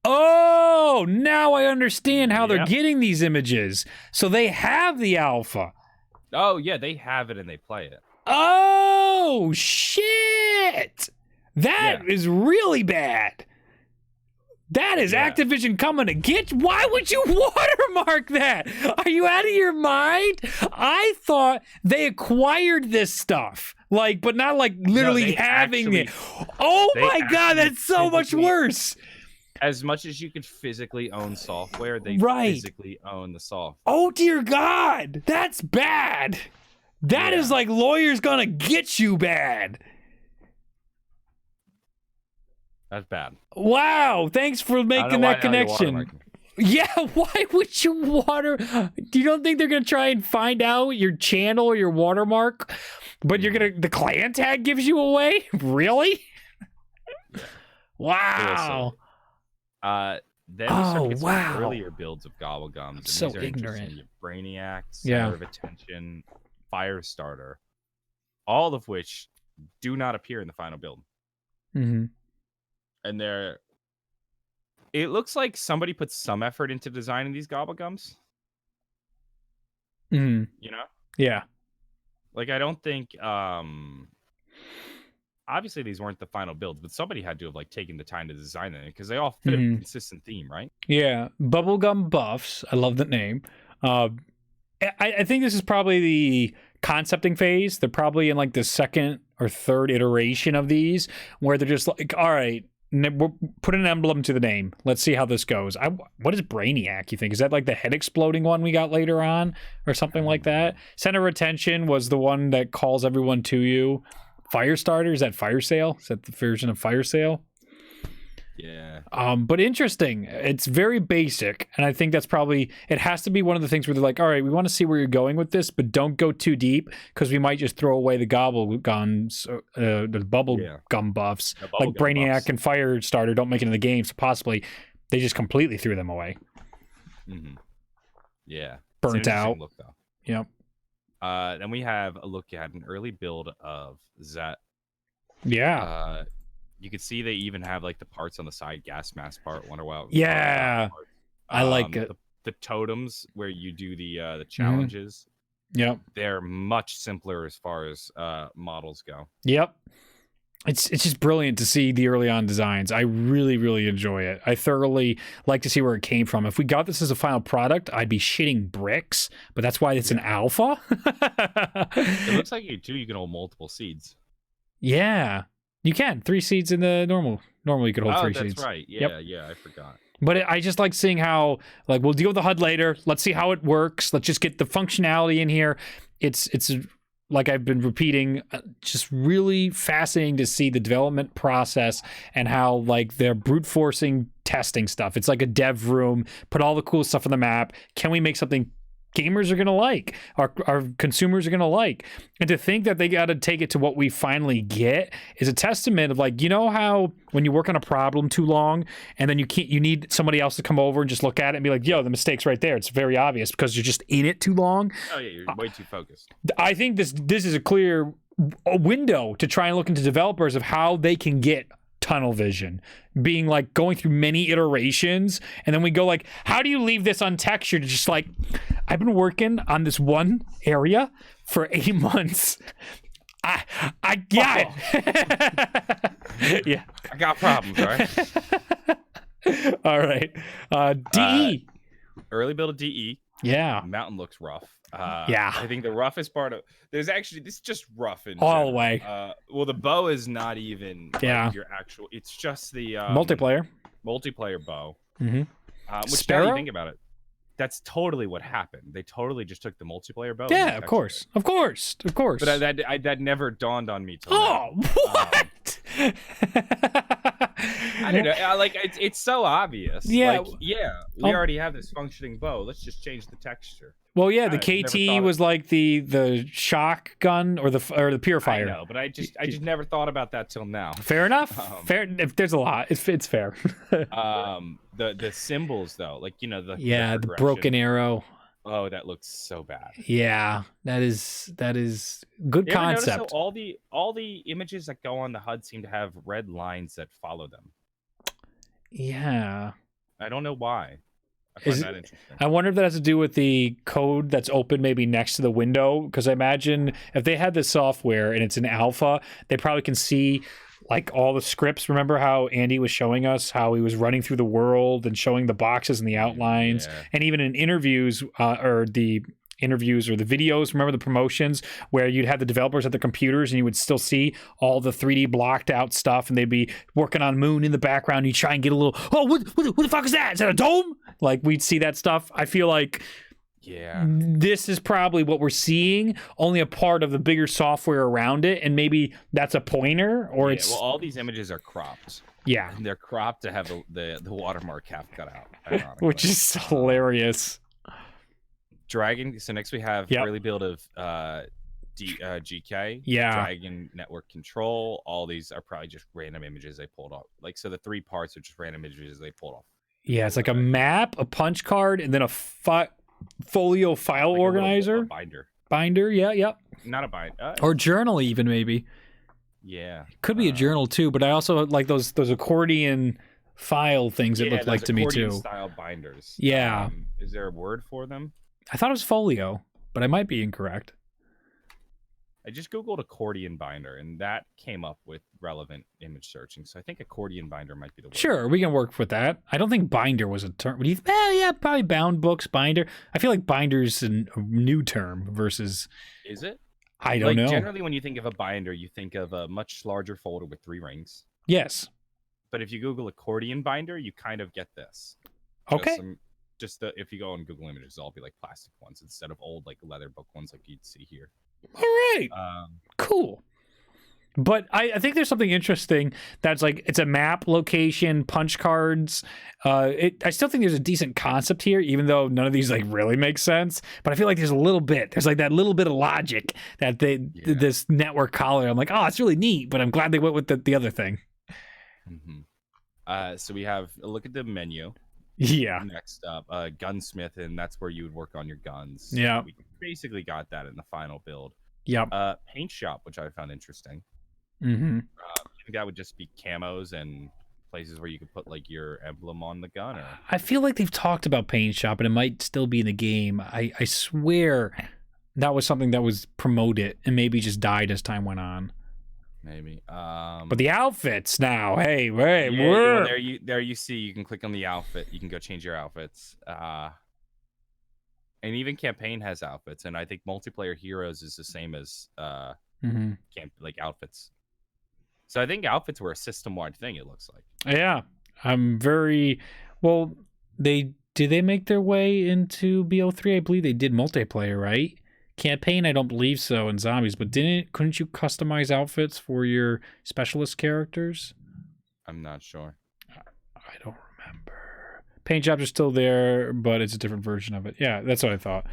Oh, now I understand how they're getting these images. So they have the alpha. Oh, yeah, they have it and they play it. Oh, shit. That is really bad. That is Activision coming to get you. Why would you watermark that? Are you out of your mind? I thought they acquired this stuff. Like, but not like literally having it. Oh my God, that's so much worse. As much as you could physically own software, they physically own the software. Oh dear God, that's bad. That is like lawyers gonna get you bad. That's bad. Wow, thanks for making that connection. Yeah, why would you you don't think they're going to try and find out your channel or your watermark, but the clan tag gives you away? Really? Wow. Then we start to get some earlier builds of Gobblegums. And so these are ignorant. Brainiac, Center of Attention, Firestarter, all of which do not appear in the final build. Mm-hmm. And it looks like somebody put some effort into designing these Gobblegums. Mm-hmm. You know? Yeah. Like, I don't think, obviously these weren't the final builds, but somebody had to have, like, taken the time to design them because they all fit a consistent theme, right? Yeah. Bubblegum Buffs. I love the name. I think this is probably the concepting phase. They're probably in, like, the second or third iteration of these where they're just like, all right, we'll put an emblem to the name. Let's see how this goes. What is Brainiac, you think? Is that like the head exploding one we got later on or something like that? Center of Attention was the one that calls everyone to you. Firestarter, is that Fire Sale? Is that the version of Fire Sale? Yeah. But interesting. It's very basic, and I think that's probably, it has to be one of the things where they're like, all right, we want to see where you're going with this, but don't go too deep because we might just throw away the Gobblegums, the bubble gum buffs, like Brainiac buffs. And Firestarter don't make it in the game, so possibly they just completely threw them away. Mm-hmm. Yeah. Burnt out. Look, though. Yep. Then we have a look at an early build of Zet. Yeah. You could see they even have like the parts on the side, gas mask part. Wonder why. Yeah, I like it. The totems where you do the challenges. Yep, they're much simpler as far as models go. Yep, it's just brilliant to see the early on designs. I really, really enjoy it. I thoroughly like to see where it came from. If we got this as a final product, I'd be shitting bricks. But that's why it's an alpha. It looks like you can hold multiple seeds. Yeah. You can. 3 seeds in the normal. Normally you could hold 3 seeds. That's right. Yeah, yeah, I forgot. But I just like seeing how, like, we'll deal with the HUD later. Let's see how it works. Let's just get the functionality in here. It's like I've been repeating, just really fascinating to see the development process and how, like, they're brute forcing testing stuff. It's like a dev room, put all the cool stuff on the map. Can we make something gamers are going to like, our consumers are going to like? And to think that they got to take it to what we finally get is a testament of, like, you know how when you work on a problem too long and then you need somebody else to come over and just look at it and be like, yo, the mistake's right there. It's very obvious because you're just in it too long. Oh yeah, you're way too focused. I think this is a clear window to try and look into developers of how they can get tunnel vision, being like going through many iterations, and then we go like, how do you leave this untextured? Just like, I've been working on this one area for 8 months. I got it. Yeah, I got problems. All right. All right. DE. Early build of DE. Yeah. Mountain looks rough. Yeah. I think the roughest part of this is just rough in all the way. Well, the bow is not even like your actual. It's just the multiplayer bow. Mm-hmm. Which, now you think about it, that's totally what happened. They totally just took the multiplayer bow. Yeah, of course. But that never dawned on me till now. What? I don't know. Like, it's so obvious. Yeah. Like, we already have this functioning bow. Let's just change the texture. Well, yeah, the KT was like the shock gun or the purifier. I know, but I just never thought about that till now. Fair enough. Fair. If there's a lot, it's fair. The symbols though, like, you know, the broken arrow. Oh, that looks so bad. Yeah, that is good concept. All the images that go on the HUD seem to have red lines that follow them. Yeah, I don't know why. I find that interesting. I wonder if that has to do with the code that's open maybe next to the window, because I imagine if they had this software and it's an alpha, they probably can see like all the scripts. Remember how Andy was showing us how he was running through the world and showing the boxes and the outlines, and even in interviews or the videos, remember the promotions where you'd have the developers at the computers and you would still see all the 3D blocked out stuff, and they'd be working on Moon in the background. You try and get a little, oh, what the fuck is that? Is that a dome? Like, we'd see that stuff. I feel like this is probably what we're seeing, only a part of the bigger software around it, and maybe that's a pointer, or it's... Well, all these images are cropped. Yeah. And they're cropped to have the watermark half cut out, which is hilarious. Dragon. So next we have early build of GK. Dragon network control. All these are probably just random images they pulled off. Like, so the 3 parts are just random images they pulled off. Yeah, it's like a map, a punch card, and then a folio file organizer. A binder, yeah. Not a binder. Or journal even, maybe. Yeah. Could be a journal too, but I also like those accordion file things that look like to me too. Style binders. Yeah. Is there a word for them? I thought it was folio, but I might be incorrect. I just Googled accordion binder, and that came up with relevant image searching. So I think accordion binder might be the word. Sure, we can work with that. I don't think binder was a term. What do you? Yeah, probably bound books, binder. I feel like binder's a new term versus... Is it? I don't know. Generally, when you think of a binder, you think of a much larger folder with 3 rings. Yes. But if you Google accordion binder, you kind of get this. Okay. If you go on Google Images, it'll all be like plastic ones instead of old like leather book ones like you'd see here. All right. Cool. But I think there's something interesting that's like, it's a map, location, punch cards. I still think there's a decent concept here, even though none of these like really make sense. But I feel like there's like that little bit of logic that this network collar. I'm like, oh, it's really neat, but I'm glad they went with the other thing. Mm-hmm. So we have a look at the menu. Yeah. Next up, gunsmith, and that's where you would work on your guns. Yeah. We basically got that in the final build. Yep. Paint shop, which I found interesting. Mm-hmm. I think that would just be camos and places where you could put like your emblem on the gun. Or... I feel like they've talked about paint shop, and it might still be in the game. I swear that was something that was promoted and maybe just died as time went on. Maybe. But the outfits now, hey, well, there you see, you can click on the outfit. You can go change your outfits. And even campaign has outfits, and I think multiplayer heroes is the same as outfits. So I think outfits were a system-wide thing, it looks like. Yeah. I'm very well, did they make their way into BO3? I believe they did multiplayer, right? Campaign, I don't believe so, in zombies, but couldn't you customize outfits for your specialist characters? I'm not sure. I don't remember. Paint jobs are still there, but it's a different version of it. Yeah, that's what I thought.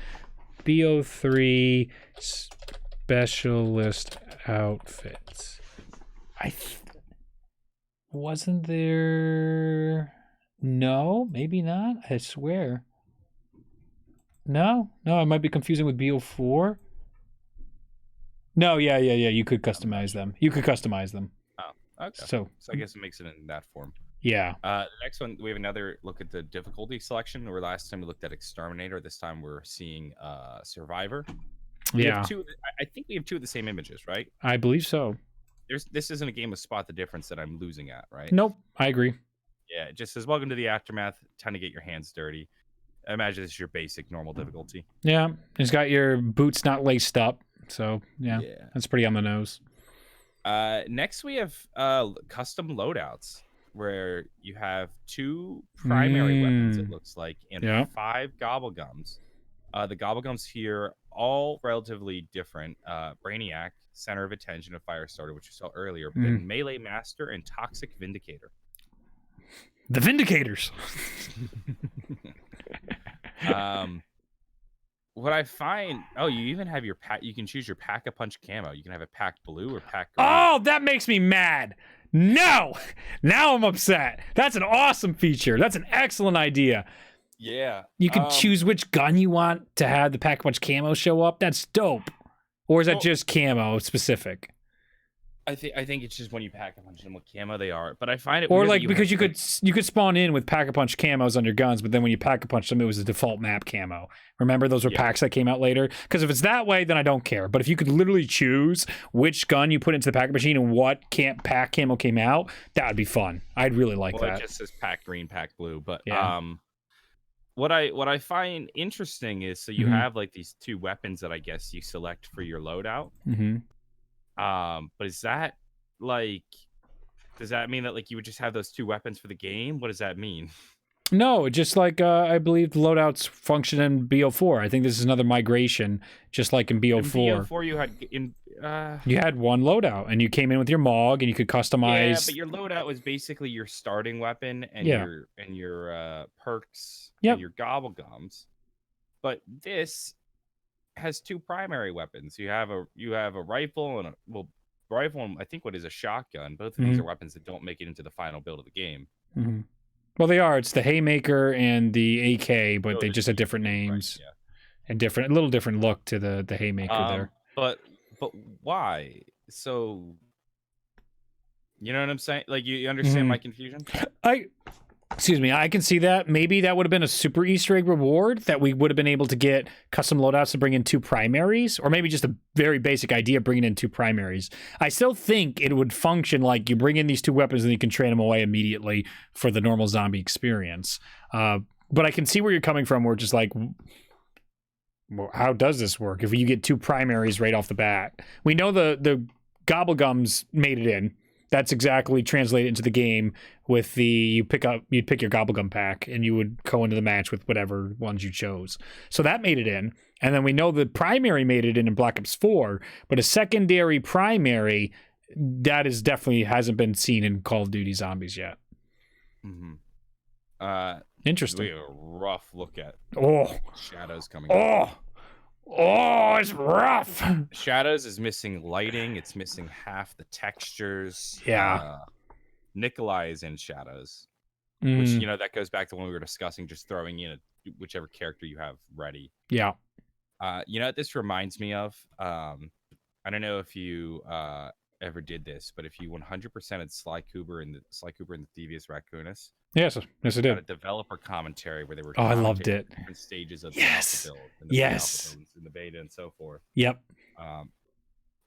BO3 specialist outfits. Wasn't there? No, maybe not. I swear. No, I might be confusing with BO4. No, yeah. You could customize them. Oh, okay. So I guess it makes it in that form. Yeah. The next one, we have another look at the difficulty selection. Where last time we looked at Exterminator. This time we're seeing Survivor. I think we have 2 of the same images, right? I believe so. This isn't a game of spot the difference that I'm losing at, right? Nope, I agree. Yeah, it just says welcome to the aftermath. Time to get your hands dirty. I imagine this is your basic normal difficulty. Yeah, it's got your boots not laced up, so yeah. That's pretty on the nose. Next we have custom loadouts, where you have 2 primary weapons, it looks like, and 5 gobblegums. The gobblegums here, all relatively different. Brainiac, Center of Attention, of Firestarter, which you saw earlier, but then Melee Master and Toxic Vindicator. The Vindicators. What I find, you even have your pack. You can choose your pack-a-punch camo. You can have a pack blue or pack green. Oh, that makes me mad. No, now I'm upset. That's an awesome feature. That's an excellent idea. Yeah, you can choose which gun you want to have the pack-a-punch camo show up. That's dope. Or is that just camo specific? I think it's just when you pack a punch them what camo they are. But I find it Or weird like that because you could spawn in with pack-a-punch camos on your guns, but then when you pack-a-punch them, it was a default map camo. Remember, those were packs that came out later? Because if it's that way, then I don't care. But if you could literally choose which gun you put into the pack machine and what pack camo came out, that would be fun. I'd really like that. It just says pack green, pack blue. But yeah. What I find interesting is so you have like these two weapons that I guess you select for your loadout. But is that like, does that mean that like you would just have those two weapons for the game? What does that mean? No, just like I believe the loadouts function in BO4. I think this is another migration, just like in BO4. In BO4 you had one loadout, and you came in with your MOG, and you could customize. Yeah, but your loadout was basically your starting weapon and your perks and your gobblegums. But this has two primary weapons. You have a rifle and rifle and I think what is a shotgun. Both of these are weapons that don't make it into the final build of the game. Well, they are. It's the Haymaker and the AK, but they just have different names and a little different look to the Haymaker there. But why? So you know what I'm saying? Like you understand my confusion? Excuse me, I can see that. Maybe that would have been a super Easter egg reward that we would have been able to get custom loadouts to bring in two primaries, or maybe just a very basic idea of bringing in two primaries. I still think it would function like you bring in these two weapons and you can train them away immediately for the normal zombie experience. But I can see where you're coming from, where it's just like, well, how does this work if you get two primaries right off the bat? We know the gobblegums made it in. That's exactly translated into the game with you'd pick your gobblegum pack and you would go into the match with whatever ones you chose. So that made it in. And then we know the primary made it in Black Ops 4, but a secondary primary, that is definitely hasn't been seen in Call of Duty Zombies yet. Interesting. We have a rough look at Shadows coming. It's rough. Shadows is missing lighting. It's missing half the textures. Yeah. Nikolai is in Shadows, which, that goes back to when we were discussing just throwing in whichever character you have ready. Yeah. What this reminds me of? I don't know if you ever did this, but if you 100%ed Sly Cooper and the Thievius Raccoonus. Yes, I did. A developer commentary where they were I loved it. Different stages of the alpha build and the alpha builds and the beta and so forth. Yep.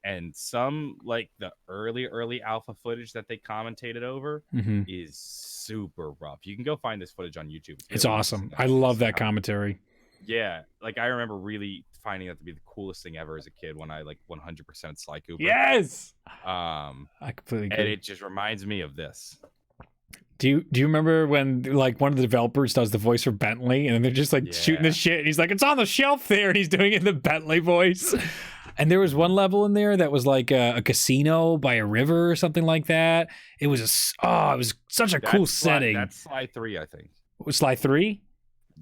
And some like the early alpha footage that they commentated over is super rough. You can go find this footage on YouTube. It's awesome. I love that commentary. Yeah, like I remember really finding that to be the coolest thing ever as a kid when I like 100% Sly Cooper. Yes. I completely agree. And it just reminds me of this. Do you remember when like one of the developers does the voice for Bentley and they're just like shooting the shit and he's like, it's on the shelf there, and he's doing it in the Bentley voice. And there was one level in there that was like a casino by a river or something like that. It was it was such a cool setting. That's Sly 3, I think. Was Sly 3?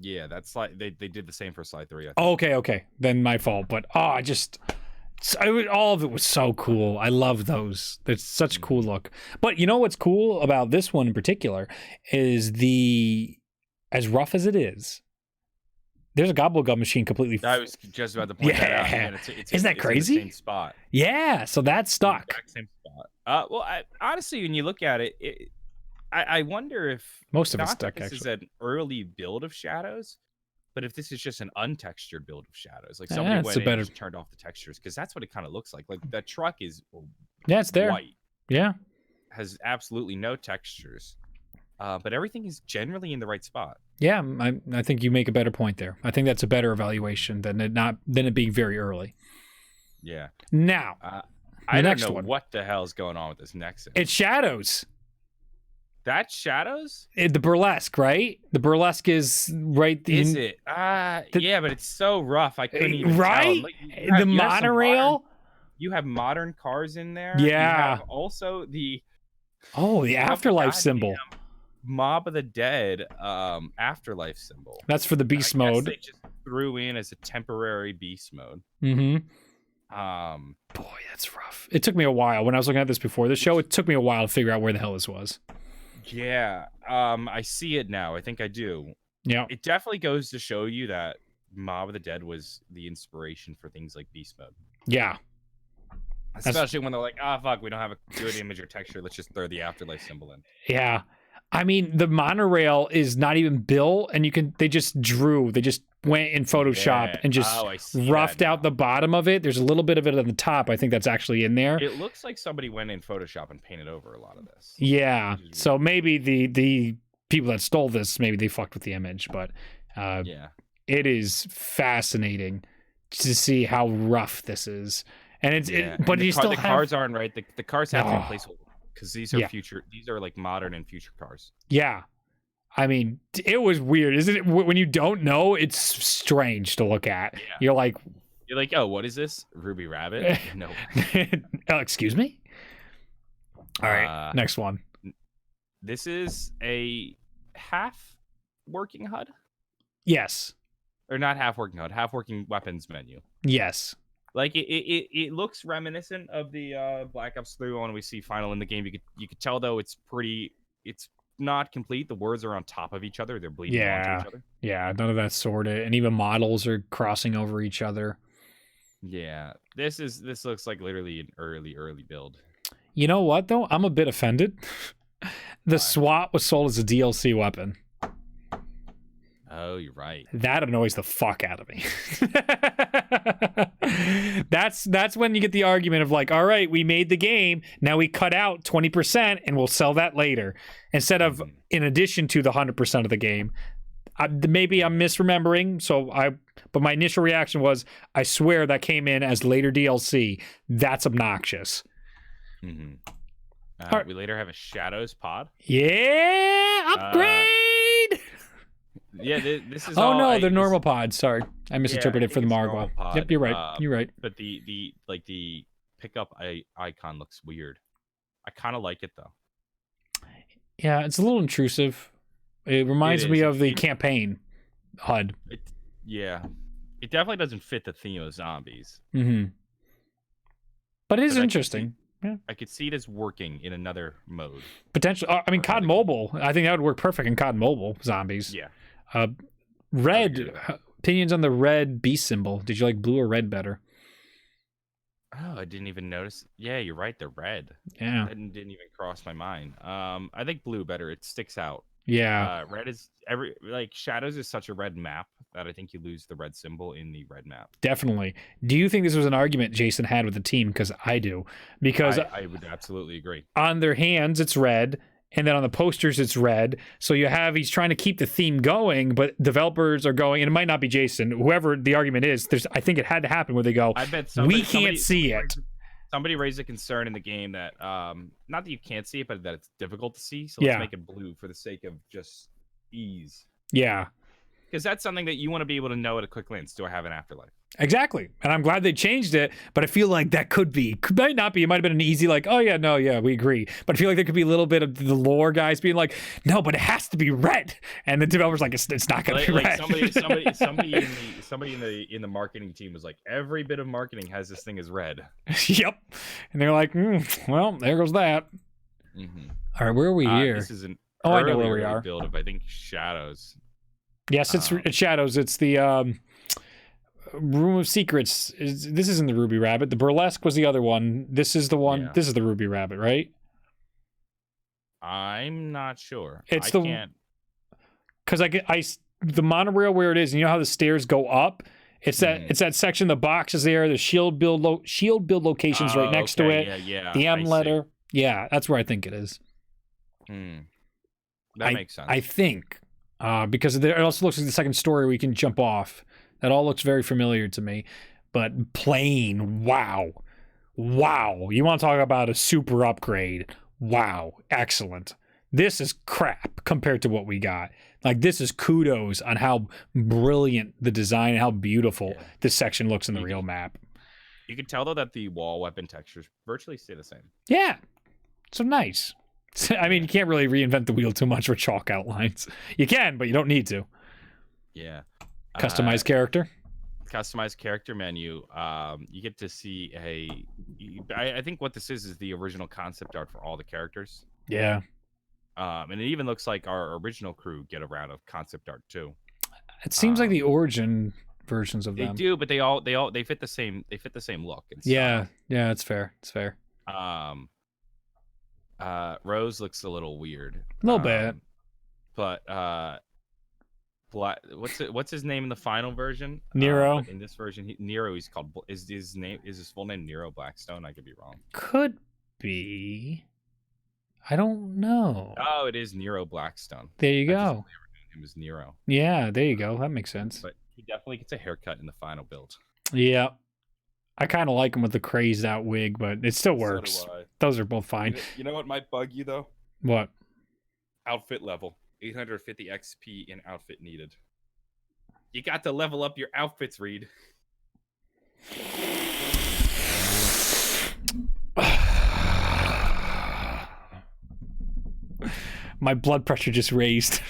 Yeah, that's Sly. They did the same for Sly 3. I think. Oh, okay. Then my fault. But all of it was so cool. I love those. It's such a cool look. But you know what's cool about this one in particular is as rough as it is, there's a gobblegum machine completely. I was just about to point that out. Man, Isn't that crazy? In the same spot. Yeah, so that's stuck. Exact same spot. Well, honestly, when you look at it, I wonder if most of it's stuck. This is an early build of Shadows. But if this is just an untextured build of Shadows, like somebody went in and just turned off the textures, because that's what it kind of looks like. Like the truck is it's there. White. Yeah. Has absolutely no textures. But everything is generally in the right spot. Yeah, I think you make a better point there. I think that's a better evaluation than it being very early. Yeah. Now, I don't know what the hell is going on with this next thing. It's Shadows. That's Shadows? The burlesque, right? The burlesque is right. Is it? Yeah, but it's so rough. I couldn't even tell. The monorail? You have modern cars in there. Yeah. You have also the afterlife symbol. Mob of the Dead afterlife symbol. That's for the beast mode. They just threw in as a temporary beast mode. Boy, that's rough. It took me a while. When I was looking at this before the show, it took me a while to figure out where the hell this was. Yeah, I see it now. I think I do. Yeah. It definitely goes to show you that Mob of the Dead was the inspiration for things like Beast Mode. Yeah. Especially when they're like, fuck, we don't have a good image or texture. Let's just throw the afterlife symbol in. Yeah. I mean, the monorail is not even built, and they just went in Photoshop and just roughed out the bottom of it. There's a little bit of it on the top. I think that's actually in there. It looks like somebody went in Photoshop and painted over a lot of this. Yeah. So maybe the people that stole this, maybe they fucked with the image, but it is fascinating to see how rough this is. And but you still have... The cars aren't right. The cars have to be placeholder because these are future. These are like modern and future cars. Yeah, I mean, it was weird, isn't it? When you don't know, it's strange to look at. Yeah. You're like, oh, what is this? Ruby Rabbit? No. Excuse me. All right, next one. This is a half working HUD. Yes. Or not half working HUD. Half working weapons menu. Yes. Like it looks reminiscent of the Black Ops 3 one we see final in the game. You could tell though it's not complete. The words are on top of each other. They're bleeding onto each other. Yeah, none of that's sorted, and even models are crossing over each other. Yeah, this looks like literally an early build. You know what though? I'm a bit offended. The SWAT was sold as a DLC weapon. Oh, you're right. That annoys the fuck out of me. That's when you get the argument of like, all right, we made the game, now we cut out 20% and we'll sell that later, instead of in addition to the 100% of the game. Maybe I'm misremembering, but my initial reaction was, I swear that came in as later DLC. That's obnoxious. Mm-hmm. We later have a Shadows pod. Yeah, upgrade. Yeah, this is. Oh no, they're normal pods. Sorry, I misinterpreted for the Margwell. Yep, you're right. You're right. But the pickup icon looks weird. I kind of like it though. Yeah, it's a little intrusive. It reminds me of the campaign HUD. It definitely doesn't fit the theme of zombies. Mm-hmm. But it is interesting. I could see it as working in another mode. Potentially. I mean, COD Mobile. I think that would work perfect in COD Mobile zombies. Yeah. Red. Opinions on the red beast symbol. Did you like blue or red better? Oh, I didn't even notice. Yeah, you're right. They're red. Yeah. That didn't even cross my mind. I think blue better. It sticks out. Yeah. Red is Shadows is such a red map that I think you lose the red symbol in the red map. Definitely. Do you think this was an argument Jason had with the team? Because I do. Because I would absolutely agree. On their hands, it's red. And then on the posters, it's red. So he's trying to keep the theme going, but developers are going, and it might not be Jason, whoever the argument is, I think it had to happen where they go, I bet we can't see it. Somebody raised a concern in the game that, not that you can't see it, but that it's difficult to see. So let's make it blue for the sake of just ease. Yeah. Because that's something that you want to be able to know at a quick glance. Do I have an afterlife? Exactly. And I'm glad they changed it, but I feel like that might not be. It might have been an easy like, oh yeah, no, yeah, we agree. But I feel like there could be a little bit of the lore guys being like, no, but it has to be red. And the developer's like, it's not going to be red. Somebody in the marketing team was like, every bit of marketing has this thing as red. Yep. And they're like, well, there goes that. Mm-hmm. All right, where are we here? This is an I know where we are. Build of, I think, Shadows. Yes, it's Shadows. It's the Room of Secrets. This isn't the Ruby Rabbit. The Burlesque was the other one. This is the one. Yeah. This is the Ruby Rabbit, right? I'm not sure. It's because the monorail where it is, and you know how the stairs go up. It's that section. The box is there. The shield build locations right next to it. Yeah. The M letter. Yeah, that's where I think it is. That makes sense. I think because it also looks like the second story we can jump off. That all looks very familiar to me. But plain, wow. You want to talk about a super upgrade? Wow, excellent. This is crap compared to what we got. Like, this is kudos on how brilliant the design and how beautiful this section looks in the real map. You can tell, though, that the wall weapon textures virtually stay the same. Yeah, so nice. I mean, you can't really reinvent the wheel too much with chalk outlines. You can, but you don't need to. Yeah. Customized character. Customized character menu. You get to see I think what this is the original concept art for all the characters. Yeah. And it even looks like our original crew get a round of concept art too. It seems like the origin versions of They them. do, but they fit the same look and Yeah, style. yeah, it's fair. It's fair. Rose looks a little weird. A little bit. But what's his name in the final version? Nero. But in this version, Nero. He's called. Is his full name Nero Blackstone? I could be wrong. Could be. I don't know. Oh, it is Nero Blackstone. There you go. Him as Nero. Yeah, there you go. That makes sense. But he definitely gets a haircut in the final build. Yeah. I kind of like him with the crazed out wig, but it still works. So do I. Those are both fine. You know what might bug you though? What? Outfit level. 850 XP in outfit needed. You got to level up your outfits, Reed. My blood pressure just raised.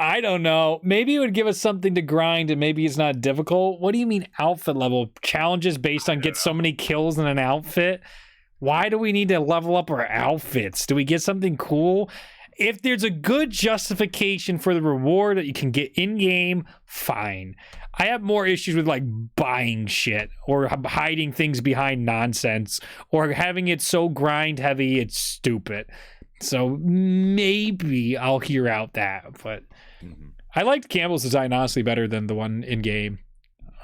I don't know. Maybe it would give us something to grind and maybe it's not difficult. What do you mean outfit level? Challenges based on get so many kills in an outfit? Why do we need to level up our outfits? Do we get something cool? If there's a good justification for the reward that you can get in-game, fine. I have more issues with like buying shit or hiding things behind nonsense or having it so grind heavy it's stupid. So maybe I'll hear out that, but I liked Campbell's design honestly better than the one in-game.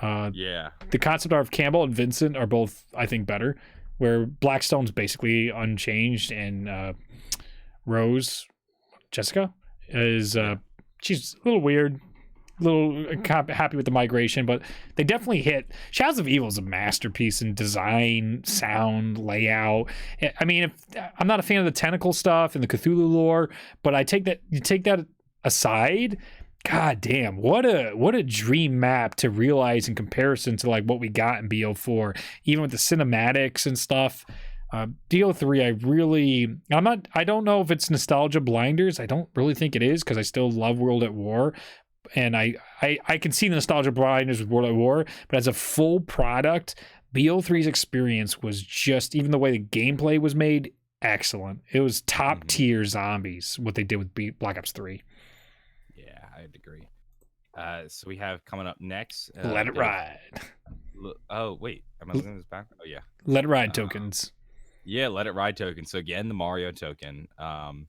Yeah. The concept art of Campbell and Vincent are both, I think, better, where Blackstone's basically unchanged and Rose... Jessica is she's a little weird, a little happy with the migration, but they definitely hit. Shadows of Evil is a masterpiece in design, sound, layout. I mean, I'm not a fan of the tentacle stuff and the Cthulhu lore, but you take that aside, god damn, what a dream map to realize in comparison to like what we got in BO4, even with the cinematics and stuff. BO3, I don't know if it's nostalgia blinders. I don't really think it is because I still love World at War. And I can see the nostalgia blinders with World at War, but as a full product, BO3's experience was just, even the way the gameplay was made, excellent. It was top tier zombies, what they did with Black Ops 3. Yeah, I'd agree. So we have coming up next. Let It Ride. Oh, wait. Am I looking at this back? Oh, yeah. Let It Ride tokens. Yeah, Let It Ride token. So again, the Mario token. God,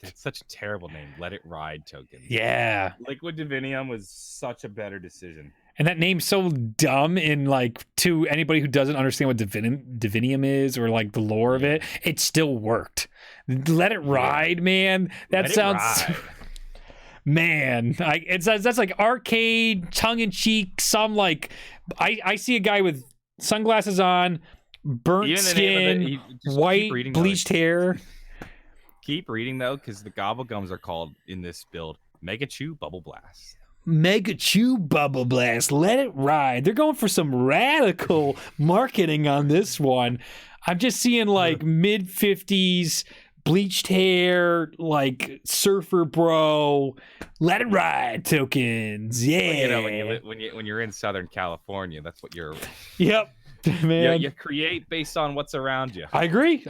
that's such a terrible name. Let It Ride token. Yeah. Liquid Divinium was such a better decision. And that name's so dumb in like to anybody who doesn't understand what Divinium is or like the lore of it, it still worked. Let It Ride, man. That sounds man, that's like arcade, tongue in cheek, some like I see a guy with sunglasses on, burnt skin, white bleached hair. Keep reading though, because the gobblegums are called in this build Mega Chew Bubble Blast. Mega Chew Bubble Blast. Let It Ride. They're going for some radical marketing on this one. I'm just seeing like mid 50s bleached hair, like surfer bro. Let It Ride tokens. Yeah. Well, you know, when you're in Southern California, that's what you're. Yep. Man. You create based on what's around you. I agree.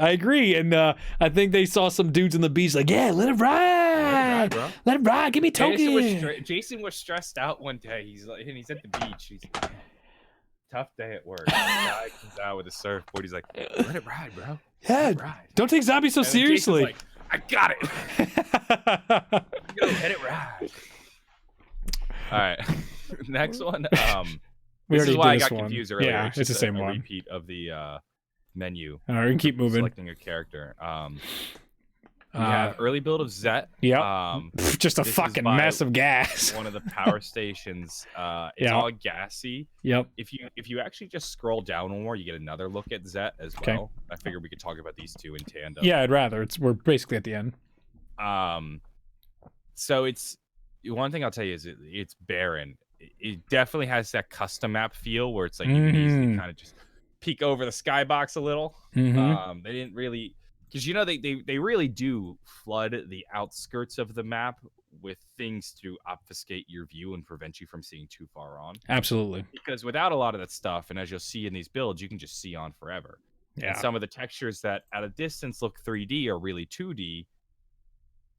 And I think they saw some dudes on the beach like, yeah, let it ride. Bro. Let it ride. Give me token. Jason was stressed out one day. He's at the beach. He's tough day at work. The guy comes out with a surfboard. He's like, let it ride, bro. Yeah. Don't take zombies so seriously. Like, I got it. Yo, let it ride. All right. Next one. This is why I got confused earlier. Yeah, it's the same one. Repeat of the menu. All right, we can keep moving. Selecting a character. We have early build of Zet. Yeah. Just a fucking mess of gas. One of the power stations. It's all gassy. Yep. If you actually just scroll down one more, you get another look at Zet as well. I figured we could talk about these two in tandem. Yeah, I'd rather. We're basically at the end. So it's one thing I'll tell you is it's barren. It definitely has that custom map feel where it's like you can easily kind of just peek over the skybox a little. They didn't really, because they really do flood the outskirts of the map with things to obfuscate your view and prevent you from seeing too far on. Absolutely. Because without a lot of that stuff, and as you'll see in these builds, you can just see on forever. Yeah. And some of the textures that at a distance look 3D or really 2D,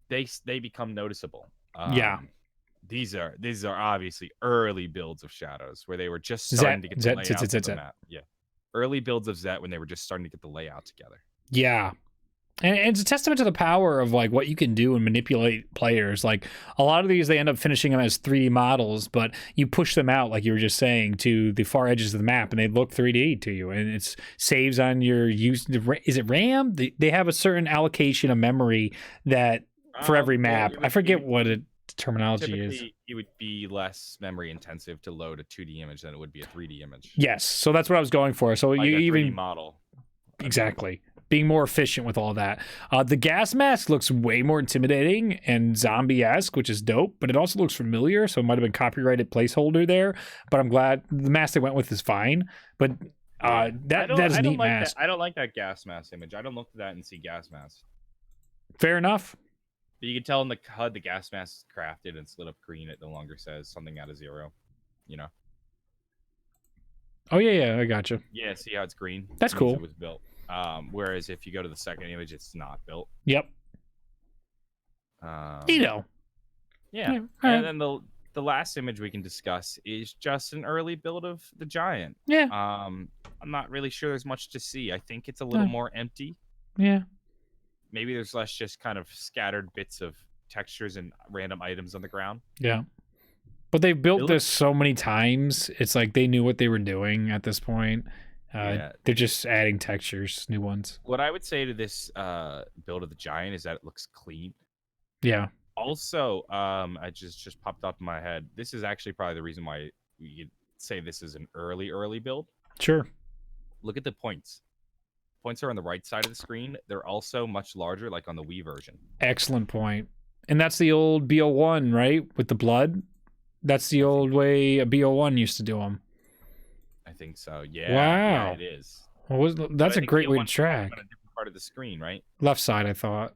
they become noticeable. these are obviously early builds of Shadows where they were just Zet, starting to get the Zet, layout Zet, Zet, of Zet, the Zet. map. Yeah, early builds of Zet when they were just starting to get the layout together. Yeah. And it's a testament to the power of like what you can do and manipulate players. Like a lot of these, they end up finishing them as 3D models, but you push them out, like you were just saying, to the far edges of the map, and they look 3D to you. And it's saves on your use. Is it RAM? They have a certain allocation of memory that for every map. I forget what the terminology is. Typically, it would be less memory intensive to load a 2D image than it would be a 3D image. Yes, so that's what I was going for. So Like you a 3D even model. exactly. Being more efficient with all that. The gas mask looks way more intimidating and zombie-esque, which is dope, but it also looks familiar, so it might have been copyrighted placeholder there, but I'm glad the mask they went with is fine. But that is a neat mask. I don't like that gas mask image. I don't look at that and see gas mask. Fair enough. But you can tell in the HUD the gas mask is crafted and lit up green. It no longer says something out of 0. You know? Oh, yeah, I gotcha. Yeah, see how it's green? That's cool. It was built. Whereas if you go to the second image, it's not built. Yep. Yeah. And then the last image we can discuss is just an early build of the Giant. Yeah. I'm not really sure there's much to see. I think it's a little more empty. Yeah. Maybe there's less just kind of scattered bits of textures and random items on the ground. Yeah. But they've built this so many times. It's like they knew what they were doing at this point. They're just adding textures, new ones. What I would say to this build of the Giant is that it looks clean. Yeah. Also, I just popped up in my head. This is actually probably the reason why you could say this is an early build. Sure. Look at the points. Points are on the right side of the screen. They're also much larger, like on the Wii version. Excellent point. And that's the old BO1, right? With the blood? That's the old way a BO1 used to do them. I think so. Yeah. Wow. Yeah, it is. Well, that's a great way to track. On a different part of the screen, right? Left side, I thought.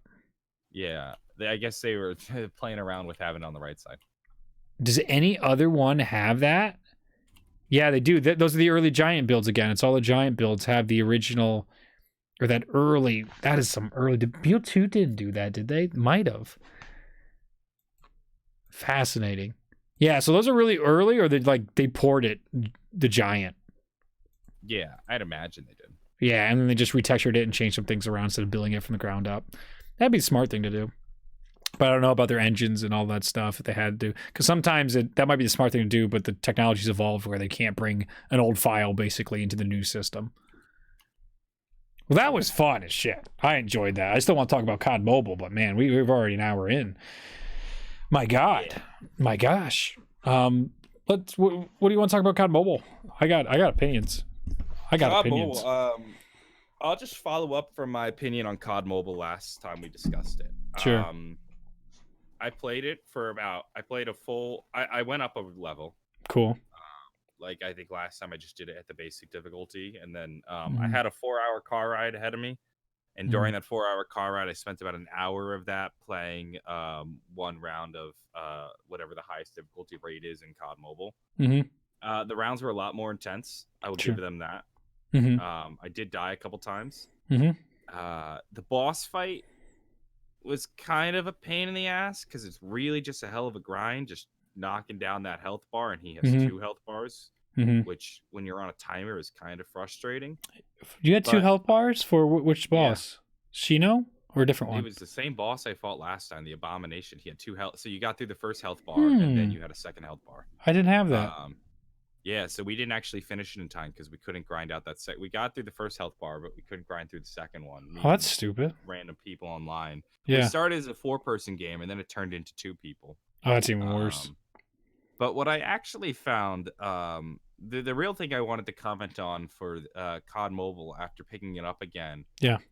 Yeah. I guess they were playing around with having it on the right side. Does any other one have that? Yeah, they do. Those are the early Giant builds again. It's all the Giant builds have the original, or that early. That is some early. BO2 didn't do that, did they? Might have. Fascinating. Yeah, so those are really early, or they poured it, the Giant. Yeah, I'd imagine they did. Yeah, and then they just retextured it and changed some things around instead of building it from the ground up. That'd be a smart thing to do. But I don't know about their engines and all that stuff if they had to. Because sometimes that might be the smart thing to do, but the technology's evolved where they can't bring an old file basically into the new system. Well, that was fun as shit. I enjoyed that. I still want to talk about COD Mobile, but man, we've already an hour in. My God. Yeah. My gosh. What do you want to talk about COD Mobile? I got opinions. COD opinions. Mobile, I'll just follow up from my opinion on COD Mobile last time we discussed it. Sure. I played it for I went up a level. Cool. Like I think last time I just did it at the basic difficulty, and then I had a 4-hour car ride ahead of me. And during that 4-hour car ride, I spent about an hour of that playing one round of whatever the highest difficulty rate is in COD Mobile. The rounds were a lot more intense. I will give them that. I did die a couple times. The boss fight was kind of a pain in the ass because it's really just a hell of a grind, just knocking down that health bar, and he has 2 health bars, which when you're on a timer is kind of frustrating. You had 2 health bars for which boss? Yeah. Shino or a different one? It was the same boss I fought last time, the Abomination. He had 2 health, so you got through the first health bar, and then you had a second health bar. I didn't have that. Yeah, so we didn't actually finish it in time because we couldn't grind out that we got through the first health bar, but we couldn't grind through the second one. Oh, that's stupid. Random people online. Yeah. We started as a 4-person game, and then it turned into 2 people. Oh, that's even worse. But what I actually found, the real thing I wanted to comment on for COD Mobile after picking it up again,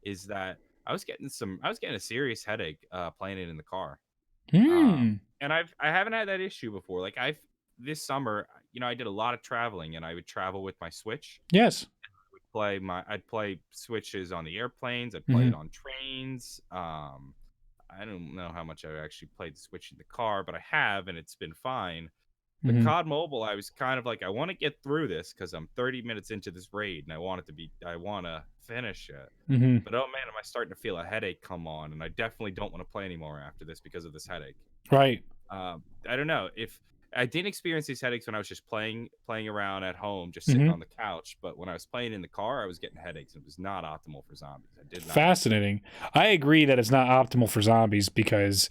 is that I was getting a serious headache playing it in the car. And I haven't had that issue before. Like this summer, I did a lot of traveling, and I would travel with my Switch. Yes. I'd play Switches on the airplanes. I'd play it on trains. I don't know how much I actually played the Switch in the car, but I have, and it's been fine. The COD Mobile, I was kind of like, I want to get through this because I'm 30 minutes into this raid, and I want to finish it. But oh man, am I starting to feel a headache come on, and I definitely don't want to play anymore after this because of this headache. Right. I don't know if I didn't experience these headaches when I was just playing around at home, just sitting Mm-hmm. on the couch. But when I was playing in the car, I was getting headaches. It was not optimal for zombies. I did not. Fascinating. I agree that it's not optimal for zombies because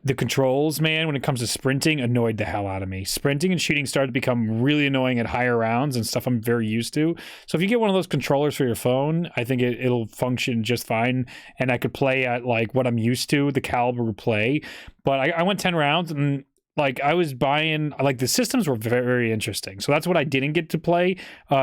the controls, man, when it comes to sprinting, annoyed the hell out of me. Sprinting and shooting started to become really annoying at higher rounds and stuff I'm very used to. So if you get one of those controllers for your phone, I think it'll function just fine. And I could play at like what I'm used to, the caliber play. But I went 10 rounds and like I was buying, like the systems were very, very interesting. So that's what I didn't get to play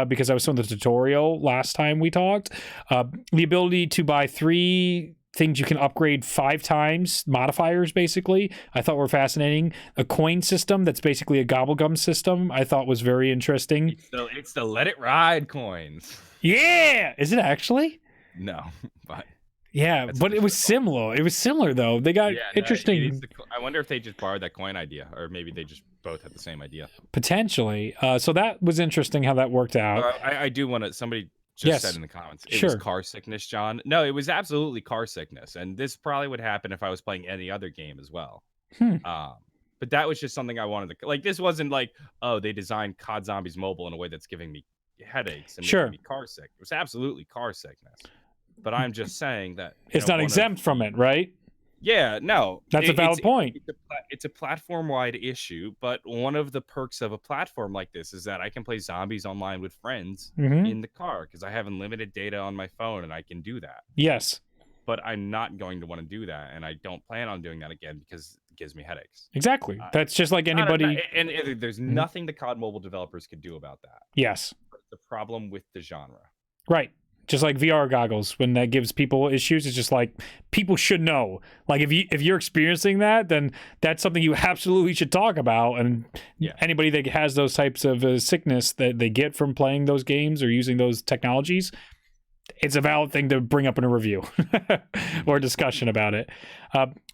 because I was on the tutorial last time we talked. The ability to buy 3 things you can upgrade 5 times, modifiers basically, I thought were fascinating. A coin system that's basically a gobblegum system I thought was very interesting. It's the Let It Ride coins. Yeah! Is it actually? No, but... Yeah, but it was similar. It was similar though. They got interesting. I wonder if they just borrowed that coin idea, or maybe they just both had the same idea. Potentially. So that was interesting how that worked out. I do want to. Somebody just said in the comments, it was car sickness, John. No, it was absolutely car sickness, and this probably would happen if I was playing any other game as well. But that was just something I wanted to like. This wasn't like, oh, they designed COD Zombies Mobile in a way that's giving me headaches and making me car sick. It was absolutely car sickness. But I'm just saying that it's not exempt from it, right? Yeah, no. That's a valid point. It's a platform-wide issue, but one of the perks of a platform like this is that I can play zombies online with friends in the car because I have unlimited data on my phone and I can do that. Yes. But I'm not going to want to do that, and I don't plan on doing that again because it gives me headaches. Exactly. That's just like anybody. And there's nothing the COD mobile developers could do about that. Yes. But the problem with the genre. Right. Just like VR goggles, when that gives people issues, it's just like people should know. Like if you're experiencing that, then that's something you absolutely should talk about. And anybody that has those types of sickness that they get from playing those games or using those technologies, it's a valid thing to bring up in a review or a discussion about it.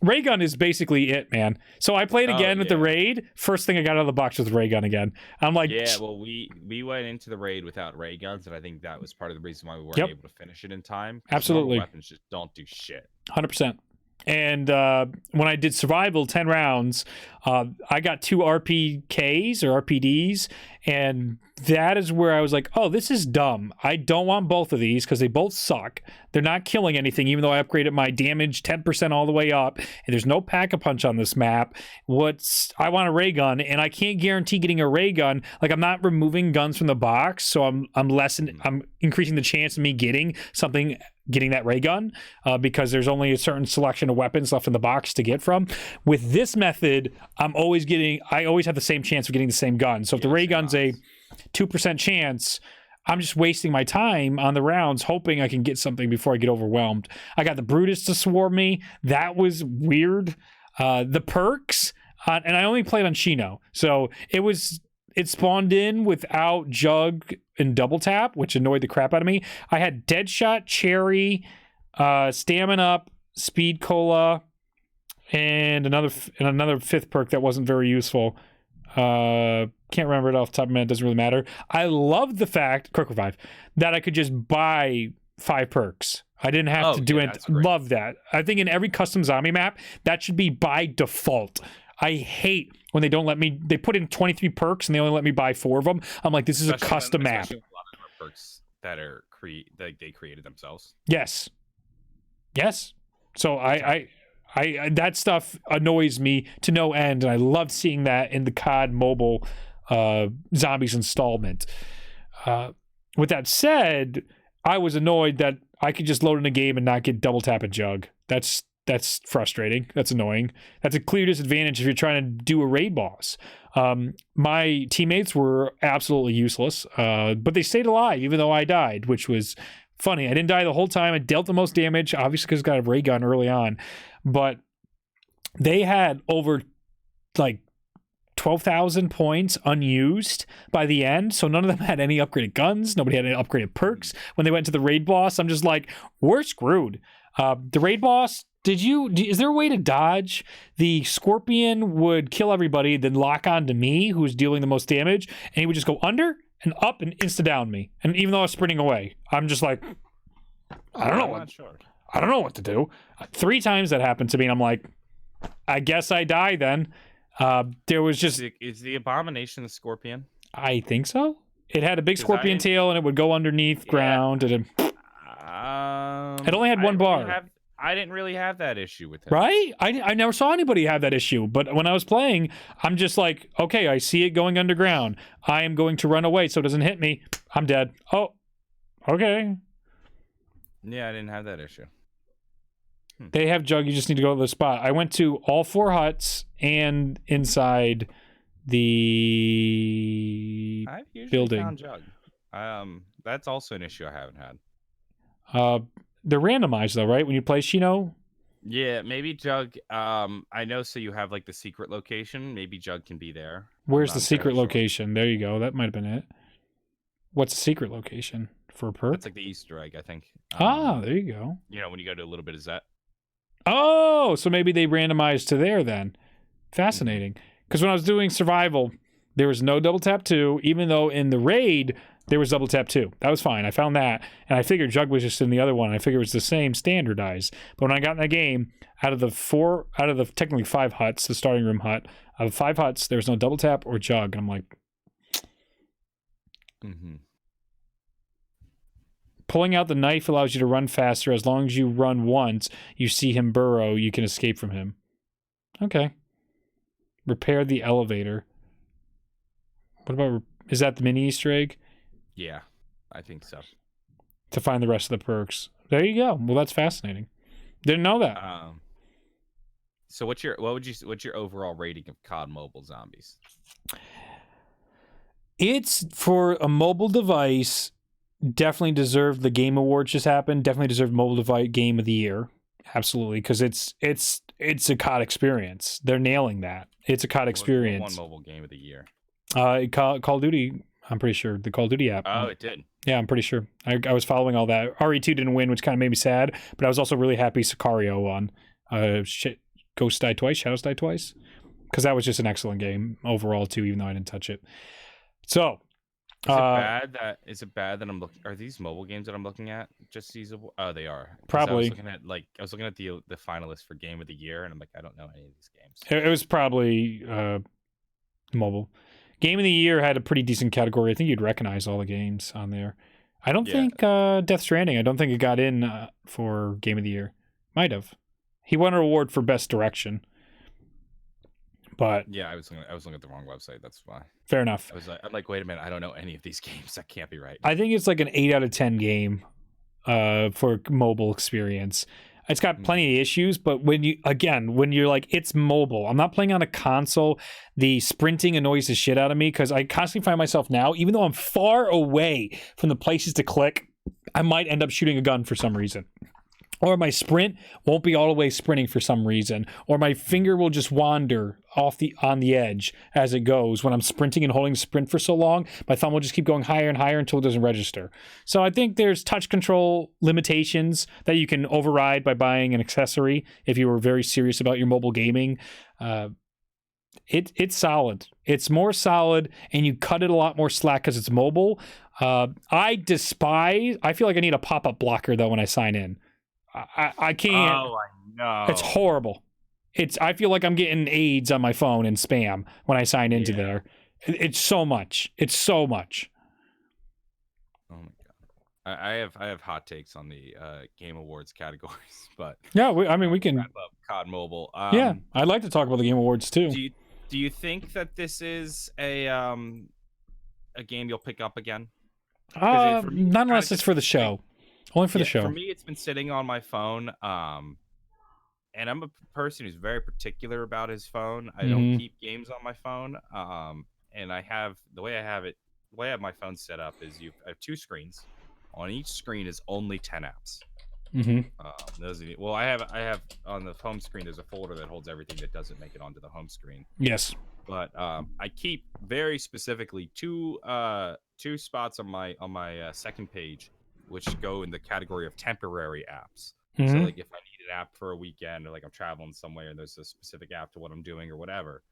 Ray gun is basically it, man. So I played again with the raid. First thing I got out of the box was ray gun again. I'm like, yeah, well, we went into the raid without ray guns, and I think that was part of the reason why we weren't able to finish it in time. Absolutely, weapons just don't do shit. 100%. And when I did survival 10 rounds, I got 2 RPKs or RPDs, and that is where I was like, oh, this is dumb. I don't want both of these because they both suck. They're not killing anything, even though I upgraded my damage 10% all the way up, and there's no pack-a-punch on this map. I want a ray gun, and I can't guarantee getting a ray gun. Like, I'm not removing guns from the box, so I'm increasing the chance of me getting that ray gun because there's only a certain selection of weapons left in the box to get from. With this method, I always have the same chance of getting the same gun. So if the ray gun's a 2% chance, I'm just wasting my time on the rounds hoping I can get something before I get overwhelmed. I got the Brutus to swarm me. That was weird. The perks, and I only played on Shino, so it spawned in without Jug and Double Tap, which annoyed the crap out of me. I had Deadshot, Cherry, Stamina Up, Speed Cola, and another 5th perk that wasn't very useful. Can't remember it off the top of my head. Doesn't really matter. I loved the fact, Quick Revive, that I could just buy 5 perks. I didn't have to do it. Love that. I think in every custom zombie map, that should be by default. I hate when they don't let me. They put in 23 perks and they only let me buy 4 of them. I'm like, this is a custom map. A lot of perks that are they created themselves. Yes. So I that stuff annoys me to no end, and I loved seeing that in the COD mobile zombies installment. With that said, I was annoyed that I could just load in a game and not get double tap and Jug. That's frustrating. That's annoying. That's a clear disadvantage if you're trying to do a raid boss. My teammates were absolutely useless, but they stayed alive even though I died, which was funny. I didn't die the whole time. I dealt the most damage, obviously because I got a ray gun early on, but they had over like 12,000 points unused by the end, so none of them had any upgraded guns. Nobody had any upgraded perks. When they went to the raid boss, I'm just like, we're screwed. The raid boss, is there a way to dodge? The Scorpion would kill everybody, then lock on to me, who's dealing the most damage, and he would just go under and up and insta-down me. And even though I was sprinting away, I'm just like, I don't know what to do. 3 times that happened to me, and I'm like, I guess I die then. There was just is the abomination the scorpion? I think so. It had a big scorpion tail, and it would go underneath ground. And it only had one bar. I didn't really have that issue with it. Right? I never saw anybody have that issue. But when I was playing, I'm just like, okay, I see it going underground. I am going to run away so it doesn't hit me. I'm dead. Oh, okay. Yeah, I didn't have that issue. They have Jug. You just need to go to the spot. I went to all 4 huts and inside the I've usually building. found Jug. That's also an issue I haven't had. They're randomized though, right? When you play Shino. Yeah, maybe Jug. I know. So you have like the secret location. Maybe Jug can be there. Where's the secret location? There you go. That might have been it. What's the secret location for a perk? It's like the Easter egg, I think. There you go. You know, when you go to a little bit of Zet. Oh, so maybe they randomized to there then. Fascinating. Because when I was doing survival, there was no double tap 2, even though in the raid there was double tap 2. That was fine. I found that, and I figured Jug was just in the other one. I figured it was the same standardized. But when I got in the game, out of the technically 5 huts, the starting room hut, out of 5 huts, there was no double tap or Jug. And I'm like, pulling out the knife allows you to run faster. As long as you run once, you see him burrow, you can escape from him. Okay. Repair the elevator. What about, is that the mini Easter egg? Yeah, I think so. To find the rest of the perks. There you go. Well, that's fascinating. Didn't know that. So what's your overall rating of COD Mobile Zombies? It's for a mobile device. Definitely deserved the Game Awards just happened. Definitely deserved Mobile Device Game of the Year. Absolutely, because it's a COD experience. They're nailing that. It's a COD experience. One mobile game of the year. Call of Duty. I'm pretty sure the Call of Duty app. Oh, it did. Yeah, I'm pretty sure. I was following all that. RE2 didn't win, which kind of made me sad. But I was also really happy Sicario won. Ghosts Die Twice, Shadows Die Twice, because that was just an excellent game overall too. Even though I didn't touch it. So. Is it bad that I'm looking? Are these mobile games that I'm looking at just these? Oh, they are. Probably. I was looking at the finalists for Game of the Year, and I'm like, I don't know any of these games. It was probably mobile. Game of the Year had a pretty decent category. I think you'd recognize all the games on there. I don't think Death Stranding. I don't think it got in for Game of the Year. Might have. He won an award for Best Direction. But yeah, I was looking at the wrong website. That's why. Fair enough. I'm like, wait a minute, I don't know any of these games. That can't be right. I think it's like an 8 out of 10 game for mobile experience. It's got plenty of issues, but when you're like, it's mobile. I'm not playing on a console. The sprinting annoys the shit out of me because I constantly find myself now, even though I'm far away from the places to click, I might end up shooting a gun for some reason. Or my sprint won't be all the way sprinting for some reason. Or my finger will just wander on the edge as it goes. When I'm sprinting and holding sprint for so long, my thumb will just keep going higher and higher until it doesn't register. So I think there's touch control limitations that you can override by buying an accessory if you were very serious about your mobile gaming. It's solid. It's more solid, and you cut it a lot more slack because it's mobile. I feel like I need a pop-up blocker, though, when I sign in. I can't. Oh, I know. It's horrible. I feel like I'm getting AIDS on my phone and spam when I sign into there. It's so much. It's so much. Oh my god. I have hot takes on the Game Awards categories, but yeah, we can wrap up COD Mobile. Yeah, I'd like to talk about the Game Awards too. Do you think that this is a game you'll pick up again? Not unless it's for the show. Only for the show. For me, it's been sitting on my phone. And I'm a person who's very particular about his phone. I don't keep games on my phone. And I have the way I have my phone set up is I have 2 screens. On each screen is only 10 apps. I have on the home screen. There's a folder that holds everything that doesn't make it onto the home screen. Yes. But I keep very specifically two spots on my second page, which go in the category of temporary apps. So like if I need an app for a weekend, or like I'm traveling somewhere and there's a specific app to what I'm doing or whatever,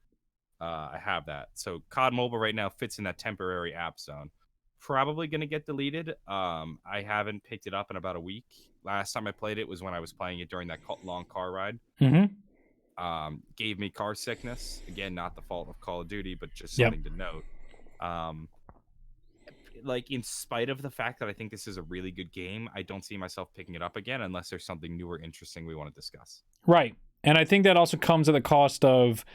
I have that. So COD Mobile right now fits in that temporary app zone. Probably going to get deleted. I haven't picked it up in about a week. Last time I played it was when I was playing it during that long car ride. gave me car sickness. Again, not the fault of Call of Duty, but just something to note. Like, in spite of the fact that I think this is a really good game, I don't see myself picking it up again unless there's something new or interesting we want to discuss. Right. And I think that also comes at the cost of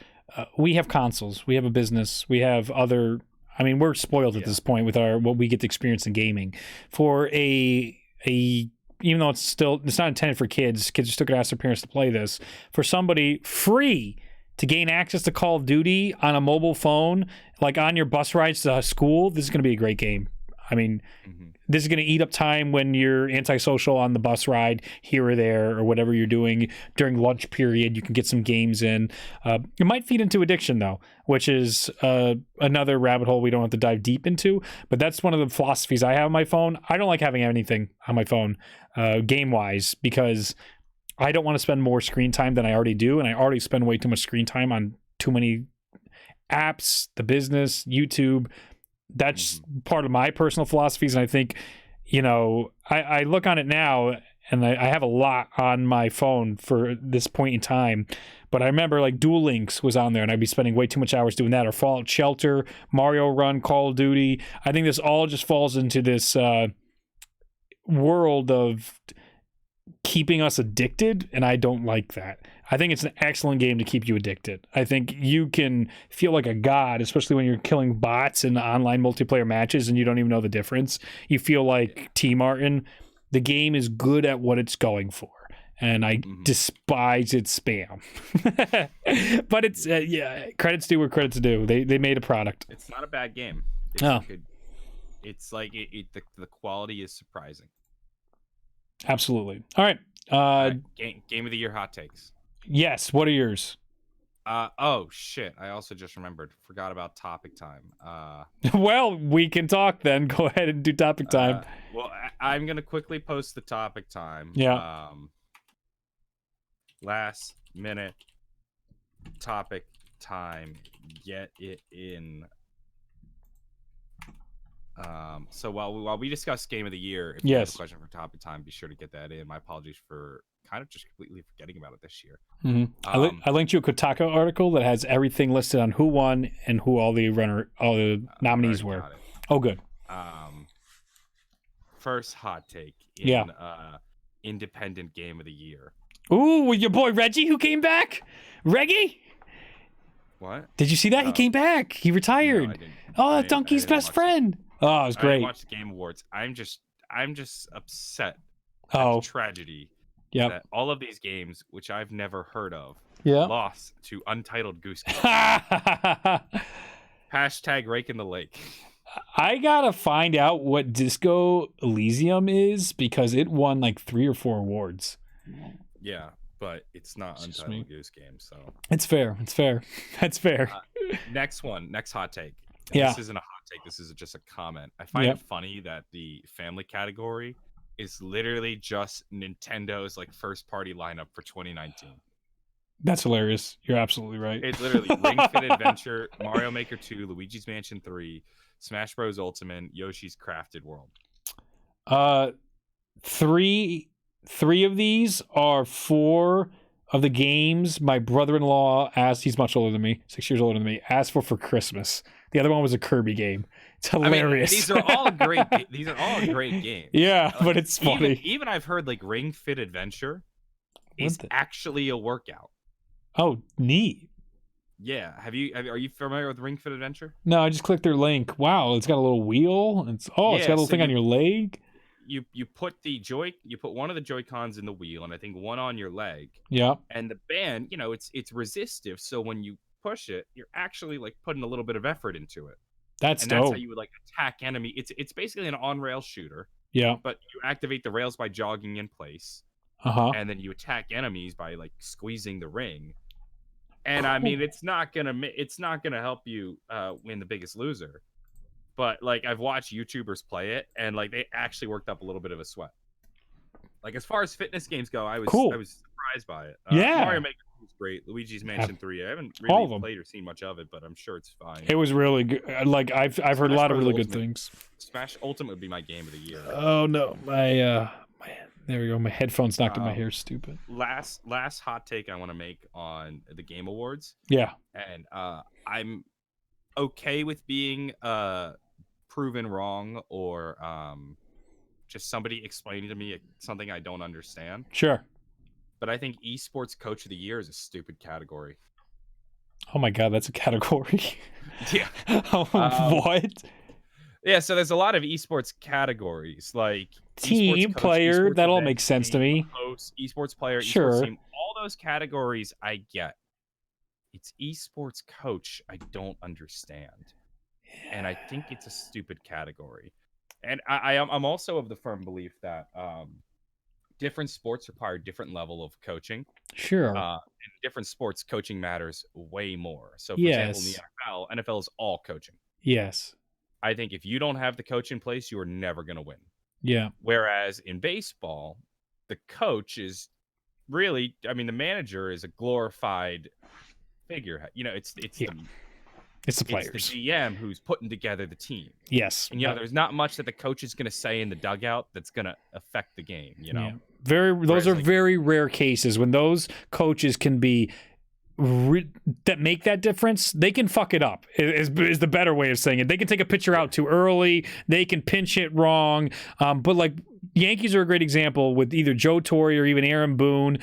we have consoles, we have a business, we have other. I mean, we're spoiled at this point with what we get to experience in gaming. For even though it's not intended for kids are still gonna ask their parents to play this. For somebody free to gain access to Call of Duty on a mobile phone, like on your bus rides to school, this is gonna be a great game. I mean, this is going to eat up time when you're antisocial on the bus ride here or there or whatever you're doing during lunch period. You can get some games in. It might feed into addiction, though, which is another rabbit hole we don't have to dive deep into. But that's one of the philosophies I have on my phone. I don't like having anything on my phone game-wise because I don't want to spend more screen time than I already do, and I already spend way too much screen time on too many apps, the business, YouTube. That's part of my personal philosophies, and I think, I look on it now, and I have a lot on my phone for this point in time, but I remember, like, Duel Links was on there, and I'd be spending way too much hours doing that, or Fallout Shelter, Mario Run, Call of Duty. I think this all just falls into this world of keeping us addicted, and I don't like that. I think it's an excellent game to keep you addicted. I think you can feel like a god, especially when you're killing bots in online multiplayer matches and you don't even know the difference. You feel like T. Martin. The game is good at what it's going for, and I despise its spam. But it's credits due where credits due. They made a product. It's not a bad game. It's like the quality is surprising. Absolutely. All right. Game of the year hot takes. Yes. What are yours? Oh shit! I also just forgot about topic time. Well, we can talk then. Go ahead and do topic time. Well, I'm gonna quickly post the topic time. Yeah. Last minute topic time. Get it in. So while we discuss game of the year, if you have a question for topic time, be sure to get that in. My apologies for kind of just completely forgetting about it this year. I linked you a Kotaku article that has everything listed on who won and who all the nominees were. Oh, good. First hot take in independent game of the year. Ooh, with your boy Reggie who came back. Reggie? What? Did you see that? He came back. He retired. No, I didn't. Donkey's best friend. Oh, it was great. I didn't watch the Game Awards. I'm just upset. At tragedy. Yeah. That all of these games, which I've never heard of, lost to Untitled Goose Game. Hashtag rake in the lake. I gotta find out what Disco Elysium is because it won like 3 or 4 awards. Yeah, but it's not Untitled Goose Game, so it's fair. That's fair. Next hot take. Yeah. This isn't a hot take. This is just a comment. I find it funny that the family category is literally just Nintendo's like first party lineup for 2019. That's hilarious. You're absolutely right. It's literally Ring Fit Adventure, Mario Maker 2, Luigi's Mansion 3, Smash Bros. Ultimate, Yoshi's Crafted World. Three of these are 4 of the games my brother-in-law asked. He's much older than me, 6 years older than me. Asked for Christmas. The other one was a Kirby game. It's hilarious. These are all great. These are all great games. Yeah, but it's funny. Even I've heard like Ring Fit Adventure is actually a workout. Oh, neat. Yeah. Are you familiar with Ring Fit Adventure? No, I just clicked their link. Wow, it's got a little wheel. It's got a little thing on your leg. You put one of the Joy-Cons in the wheel, and I think one on your leg. Yeah. And the band, it's resistive, so when you push it, you're actually like putting a little bit of effort into it. That's and dope. That's how you would like attack enemy. It's basically an on-rail shooter. Yeah. But you activate the rails by jogging in place. And then you attack enemies by like squeezing the ring. And I mean, it's not gonna help you win the Biggest Loser. But like I've watched YouTubers play it, and like they actually worked up a little bit of a sweat. Like as far as fitness games go, I was surprised by it. Mario Maker was great. Luigi's Mansion 3. I haven't really played or seen much of it, but I'm sure it's fine. It was really good. Like I've heard a lot of really good things. Smash Ultimate would be my game of the year. Oh no, my There we go. My headphones knocked in my hair. Stupid. Last hot take I want to make on the Game Awards. Yeah. And I'm okay with being proven wrong or just somebody explaining to me something I don't understand. Sure. But I think esports coach of the year is a stupid category. Oh my God, that's a category. Yeah. What? Yeah, so there's a lot of esports categories like team, coach, player. That all event, makes sense to me. Host, esports player, sure. Esports team. All those categories I get. It's esports coach I don't understand. And I think it's a stupid category. And I'm also of the firm belief that different sports require different level of coaching. Sure. In different sports, coaching matters way more. So, for example, in the NFL is all coaching. Yes. I think if you don't have the coach in place, you are never going to win. Yeah. Whereas in baseball, the coach is really, I mean, the manager is a glorified figure. You know, it's the players. It's the GM who's putting together the team. Yes. And, there's not much that the coach is going to say in the dugout that's going to affect the game, Yeah. Those are very rare cases when those coaches can be that make that difference. They can fuck it up is the better way of saying it. They can take a pitcher out too early. They can pinch it wrong. But like Yankees are a great example with either Joe Torre or even Aaron Boone.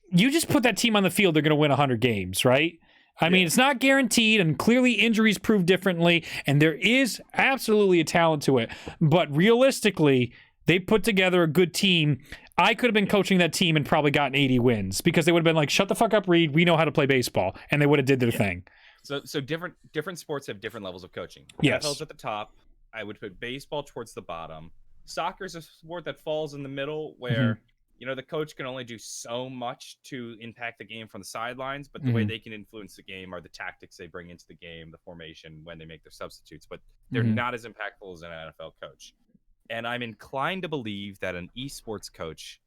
You just put that team on the field, they're going to win 100 games, right? I mean, it's not guaranteed, and clearly injuries prove differently, and there is absolutely a talent to it. But realistically, they put together a good team. I could have been coaching that team and probably gotten 80 wins because they would have been like, shut the fuck up, Reed. We know how to play baseball. And they would have did their thing. So different sports have different levels of coaching. Yes. NFL's at the top. I would put baseball towards the bottom. Soccer is a sport that falls in the middle where, the coach can only do so much to impact the game from the sidelines, but the way they can influence the game are the tactics they bring into the game, the formation, when they make their substitutes. But they're not as impactful as an NFL coach. And I'm inclined to believe that an esports coach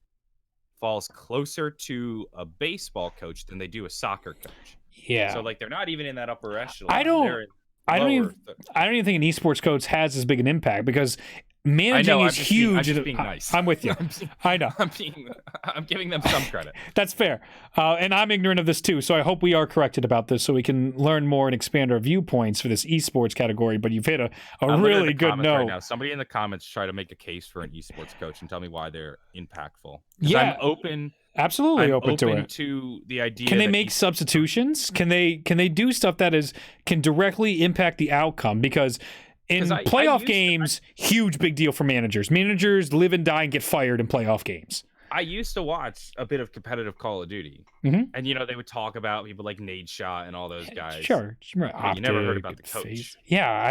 falls closer to a baseball coach than they do a soccer coach. Yeah. So they're not even in that upper echelon. I don't even think an esports coach has as big an impact because managing is huge. I'm just being nice. I'm with you. I know. I'm giving them some credit. That's fair. And I'm ignorant of this too, so I hope we are corrected about this so we can learn more and expand our viewpoints for this esports category. But you've hit a really good note. Right now. Somebody in the comments try to make a case for an esports coach and tell me why they're impactful. Yeah. I'm open. Absolutely open to it. To the idea. Can they make substitutions? Can they do stuff that can directly impact the outcome? Because in playoff games, huge big deal for managers. Managers live and die and get fired in playoff games. I used to watch a bit of competitive Call of Duty, and they would talk about people like Nade Shot and all those guys. Sure, you never heard about the coach. Yeah,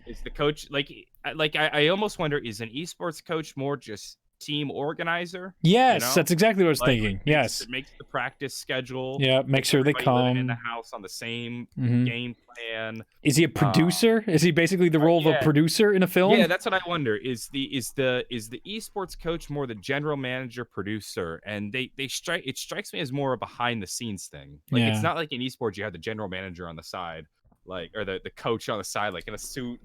Is the coach I almost wonder, is an esports coach more just team organizer? Yes, that's exactly what I was thinking. Yes, it makes the practice schedule. Yeah, make sure they come in the house on the same game plan. Is he a producer? Is he basically the role of a producer in a film? Yeah, that's what I wonder. Is the esports coach more the general manager producer? And it strikes me as more a behind the scenes thing. It's not like in esports you have the general manager on the side, or the coach on the side, in a suit,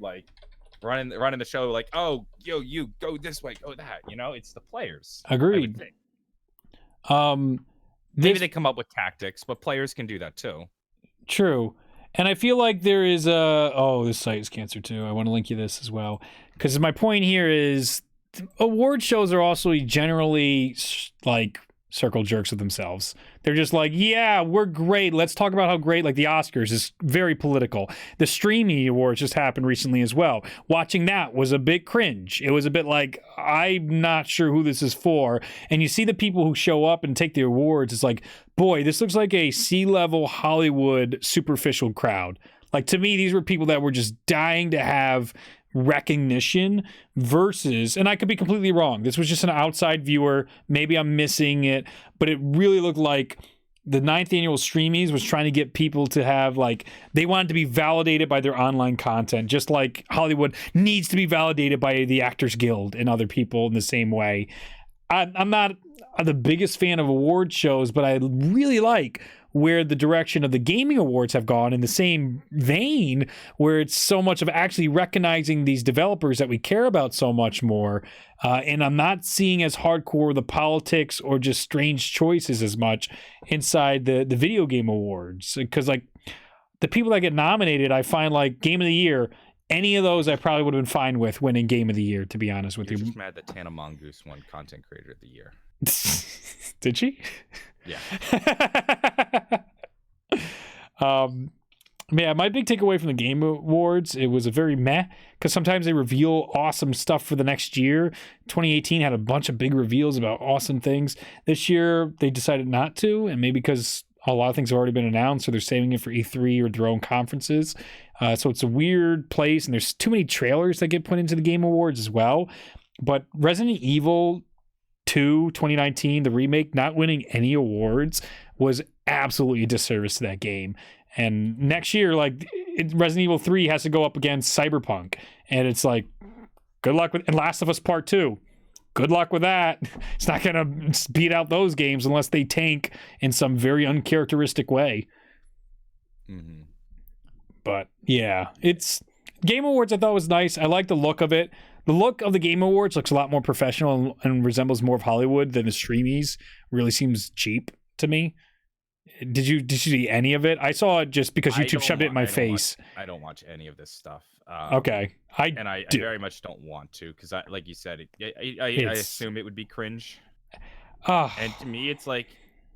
running the show, oh, you go this way, go that. It's the players. Agreed. Maybe they come up with tactics, but players can do that too. True. And I feel like there is this site is cancer too. I want to link you this as well. Because my point here is award shows are also generally circle jerks of themselves. They're just yeah, we're great. Let's talk about how great, the Oscars is very political. The Streamy Awards just happened recently as well. Watching that was a bit cringe. It was a bit I'm not sure who this is for. And you see the people who show up and take the awards. It's boy, this looks like a C-level Hollywood superficial crowd. To me, these were people that were just dying to have recognition versus, and I could be completely wrong, this was just an outside viewer, maybe I'm missing it, but it really looked like the 9th annual Streamies was trying to get people to have they wanted to be validated by their online content, just like Hollywood needs to be validated by the Actors Guild and other people in the same way. I'm not the biggest fan of award shows, but I really like where the direction of the gaming awards have gone in the same vein, where it's so much of actually recognizing these developers that we care about so much more. And I'm not seeing as hardcore the politics or just strange choices as much inside the video game awards. Because like the people that get nominated, I find like Game of the Year, any of those I probably would have been fine with winning Game of the Year, to be honest with You're you. just mad that Tana Mongoose won Content Creator of the Year. Did she? Yeah. Yeah, my big takeaway from the Game Awards, it was a very meh, because sometimes they reveal awesome stuff for the next year. 2018 had a bunch of big reveals about awesome things. This year, they decided not to, and maybe because a lot of things have already been announced, so they're saving it for E3 or their own conferences. So it's a weird place, and there's too many trailers that get put into the Game Awards as well. But Resident Evil 2 2019, the remake, not winning any awards was absolutely a disservice to that game. And next year, like, Resident Evil 3 has to go up against Cyberpunk, and it's like, good luck with, and Last of Us Part 2. Good luck with that. It's not going to beat out those games unless they tank in some very uncharacteristic way. Mm-hmm. But yeah, it's Game Awards I thought was nice. I like the look of it. The look of the Game Awards looks a lot more professional and resembles more of Hollywood than the streamies. Really seems cheap to me. Did you see any of it? I saw it just because YouTube shoved it in my face. I don't watch any of this stuff. Okay, I very much don't want to, because I, like you said, I assume it would be cringe. And to me, it's like,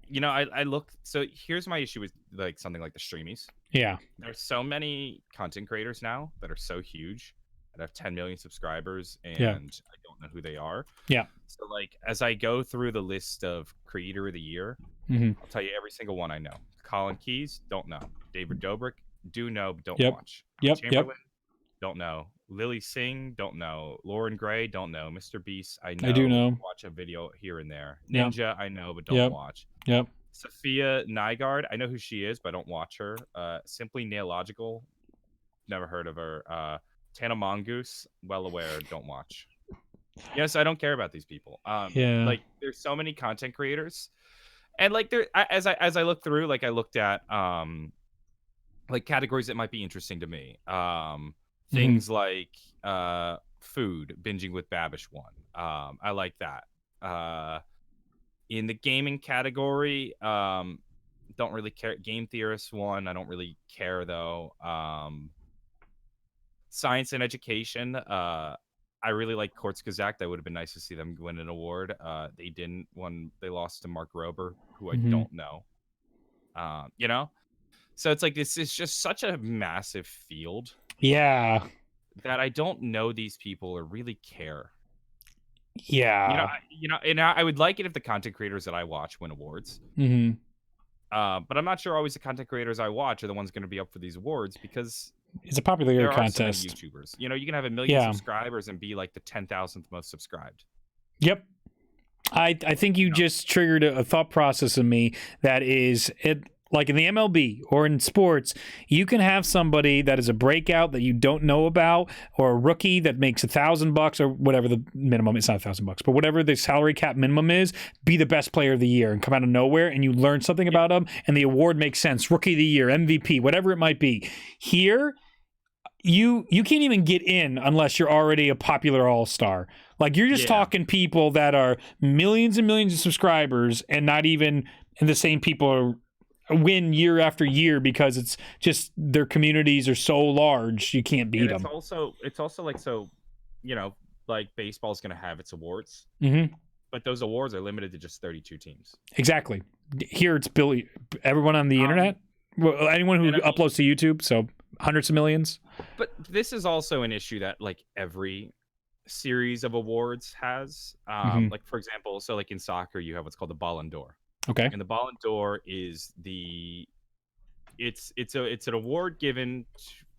you know, I look. So here's my issue with like something like the streamies. Yeah, there's so many content creators now that are so huge that have 10 million subscribers, and I don't know who they are. Yeah. So like, as I go through the list of Creator of the Year, I'll tell you every single one I know. Colin Keys, don't know. David Dobrik, do know, but don't watch. Chamberlain, don't know. Lily Singh, don't know. Lauren Gray, don't know. Mr. Beast, I do know. Watch a video here and there. Ninja, I know, but don't watch. Sophia Nygaard, I know who she is, but I don't watch her. Simply Nailogical, never heard of her. Tana Mongoose, well aware, don't watch. Yes, I don't care about these people. Like, there's so many content creators, and like there, as I look through, like I looked at like categories that might be interesting to me. Things like food, binging with Babish one. I like that. In the gaming category, don't really care. Game Theorist one, I don't really care though. Science and education, I really like Kurzgesagt. That would have been nice to see them win an award. They didn't. They lost to Mark Rober, who I don't know. You know, so it's like this is just such a massive field. Yeah, that I don't know these people or really care. Yeah, and I would like it if the content creators that I watch win awards. But I'm not sure always the content creators I watch are the ones going to be up for these awards, because it's a popularity contest. So YouTubers, you can have 1 million subscribers and be like the 10,000th most subscribed. Yep. I think you just triggered a thought process in me that is it. Like in the MLB or in sports, you can have somebody that is a breakout that you don't know about, or a rookie that makes $1,000 or whatever the minimum. It's not $1,000, but whatever the salary cap minimum is, be the best player of the year and come out of nowhere, and you learn something about them, and the award makes sense. Rookie of the year, MVP, whatever it might be. Here, you can't even get in unless you're already a popular all-star. Like, you're just talking people that are millions and millions of subscribers, and not even and the same people are win year after year, because it's just their communities are so large you can't beat them. It's also like, so like baseball's going to have its awards, but those awards are limited to just 32 teams. Exactly. Here it's everyone on the internet, anyone who uploads to YouTube, so hundreds of millions. But this is also an issue that like every series of awards has. Like, for example, so like in soccer you have what's called the Ballon d'Or. Okay. And the Ballon d'Or is it's an award given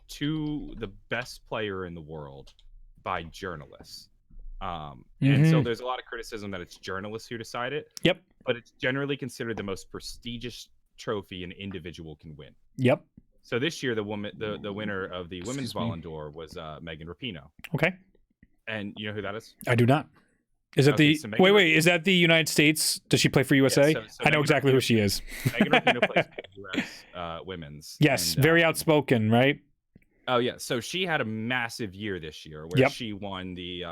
to the best player in the world by journalists. And so there's a lot of criticism that it's journalists who decide it. Yep. But it's generally considered the most prestigious trophy an individual can win. Yep. So this year the winner of the women's Ballon d'Or was Megan Rapinoe. Okay. And you know who that is? I do not. Is that Okay, the so Megan wait? Is that the United States? Does she play for USA? so I know Megan exactly who Rapinoe she is. Megan Rapinoe plays for the U.S. Women's. Yes, and, very outspoken, right? Oh yeah, so she had a massive year this year where Yep. she won the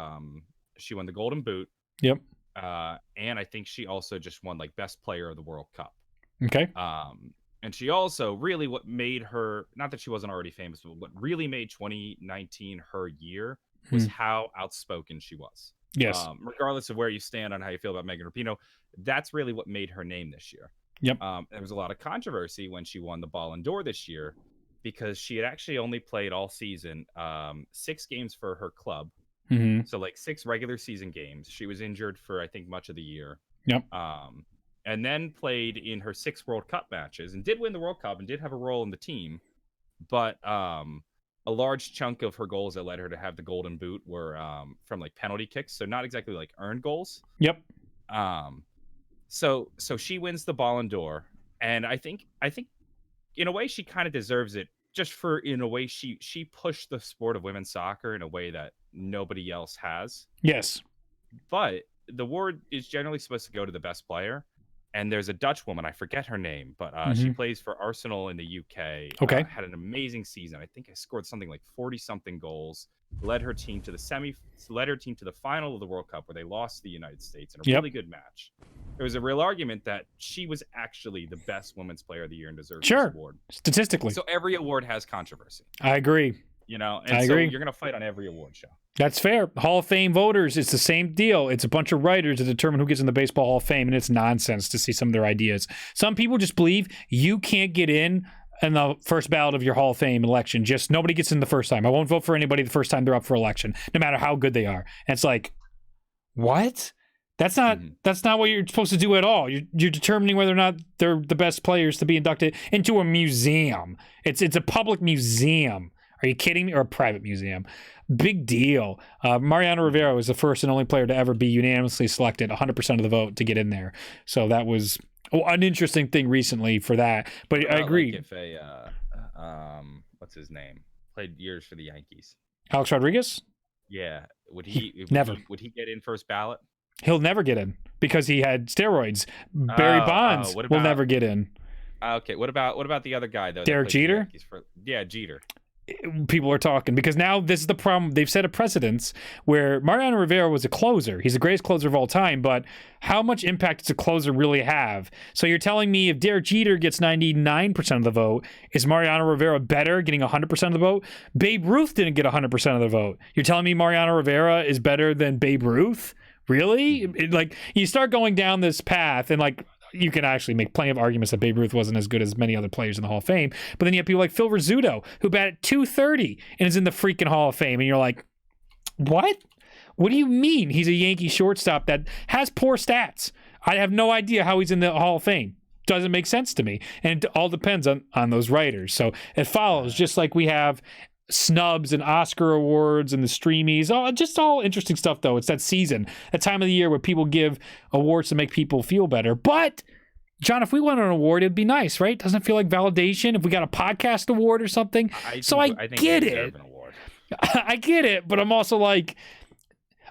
Golden Boot. Yep. And I think she also just won like Best Player of the World Cup. Okay. And she also really what made her, not that she wasn't already famous, but what really made 2019 her year was how outspoken she was. Yes. Regardless of where you stand on how you feel about Megan Rapinoe, that's really what made her name this year. Yep. There was a lot of controversy when she won the Ballon d'Or this year because she had actually only played all season 6 games for her club. So like 6 regular season games. She was injured for I think much of the year. Yep. And then played in her 6 World Cup matches and did win the World Cup and did have a role in the team. But a large chunk of her goals that led her to have the Golden Boot were from like penalty kicks, so not exactly like earned goals. Yep. So she wins the Ballon d'Or, and I think in a way she kind of deserves it. Just for in a way she pushed the sport of women's soccer in a way that nobody else has. Yes. But the award is generally supposed to go to the best player. And there's a Dutch woman, I forget her name, but she plays for Arsenal in the UK. Okay. Had an amazing season. I think I scored something like 40-something goals. Led her team to the final of the World Cup where they lost to the United States in a really good match. There was a real argument that she was actually the best women's player of the year and deserves this award. Statistically. So every award has controversy. I agree. And I agree. You're going to fight on every award show. That's fair. Hall of Fame voters, it's the same deal. It's a bunch of writers to determine who gets in the Baseball Hall of Fame, and it's nonsense to see some of their ideas. Some people just believe you can't get in the first ballot of your Hall of Fame election. Just nobody gets in the first time. I won't vote for anybody the first time they're up for election, no matter how good they are. And it's like, what? That's not what you're supposed to do at all. You're determining whether or not they're the best players to be inducted into a museum. It's a public museum. Are you kidding me? Or a private museum. Big deal. Mariano Rivera was the first and only player to ever be unanimously selected, 100% of the vote to get in there. So that was an interesting thing recently for that. But I agree. Like if what's his name? Played years for the Yankees. Alex Rodriguez? Yeah. Would he never. Would he get in first ballot? He'll never get in because he had steroids. Barry Bonds will never get in. Okay. What about the other guy though? Derek Jeter? Jeter. People are talking because now this is the problem. They've set a precedence where Mariano Rivera was a closer. He's the greatest closer of all time, but how much impact does a closer really have? So you're telling me if Derek Jeter gets 99% of the vote, is Mariano Rivera better getting 100% of the vote? Babe Ruth didn't get 100% of the vote. You're telling me Mariano Rivera is better than Babe Ruth? Really? Like, you start going down this path and like, you can actually make plenty of arguments that Babe Ruth wasn't as good as many other players in the Hall of Fame. But then you have people like Phil Rizzuto, who batted .230 and is in the freaking Hall of Fame. And you're like, what? What do you mean? He's a Yankee shortstop that has poor stats. I have no idea how he's in the Hall of Fame. Doesn't make sense to me. And it all depends on those writers. So it follows, just like we have snubs and Oscar awards and the streamies, all interesting stuff though. It's that season, that time of the year where people give awards to make people feel better. But John, if we won an award, it'd be nice, right? Doesn't it feel like validation if we got a podcast award or something? I get it. I get it, but I'm also like,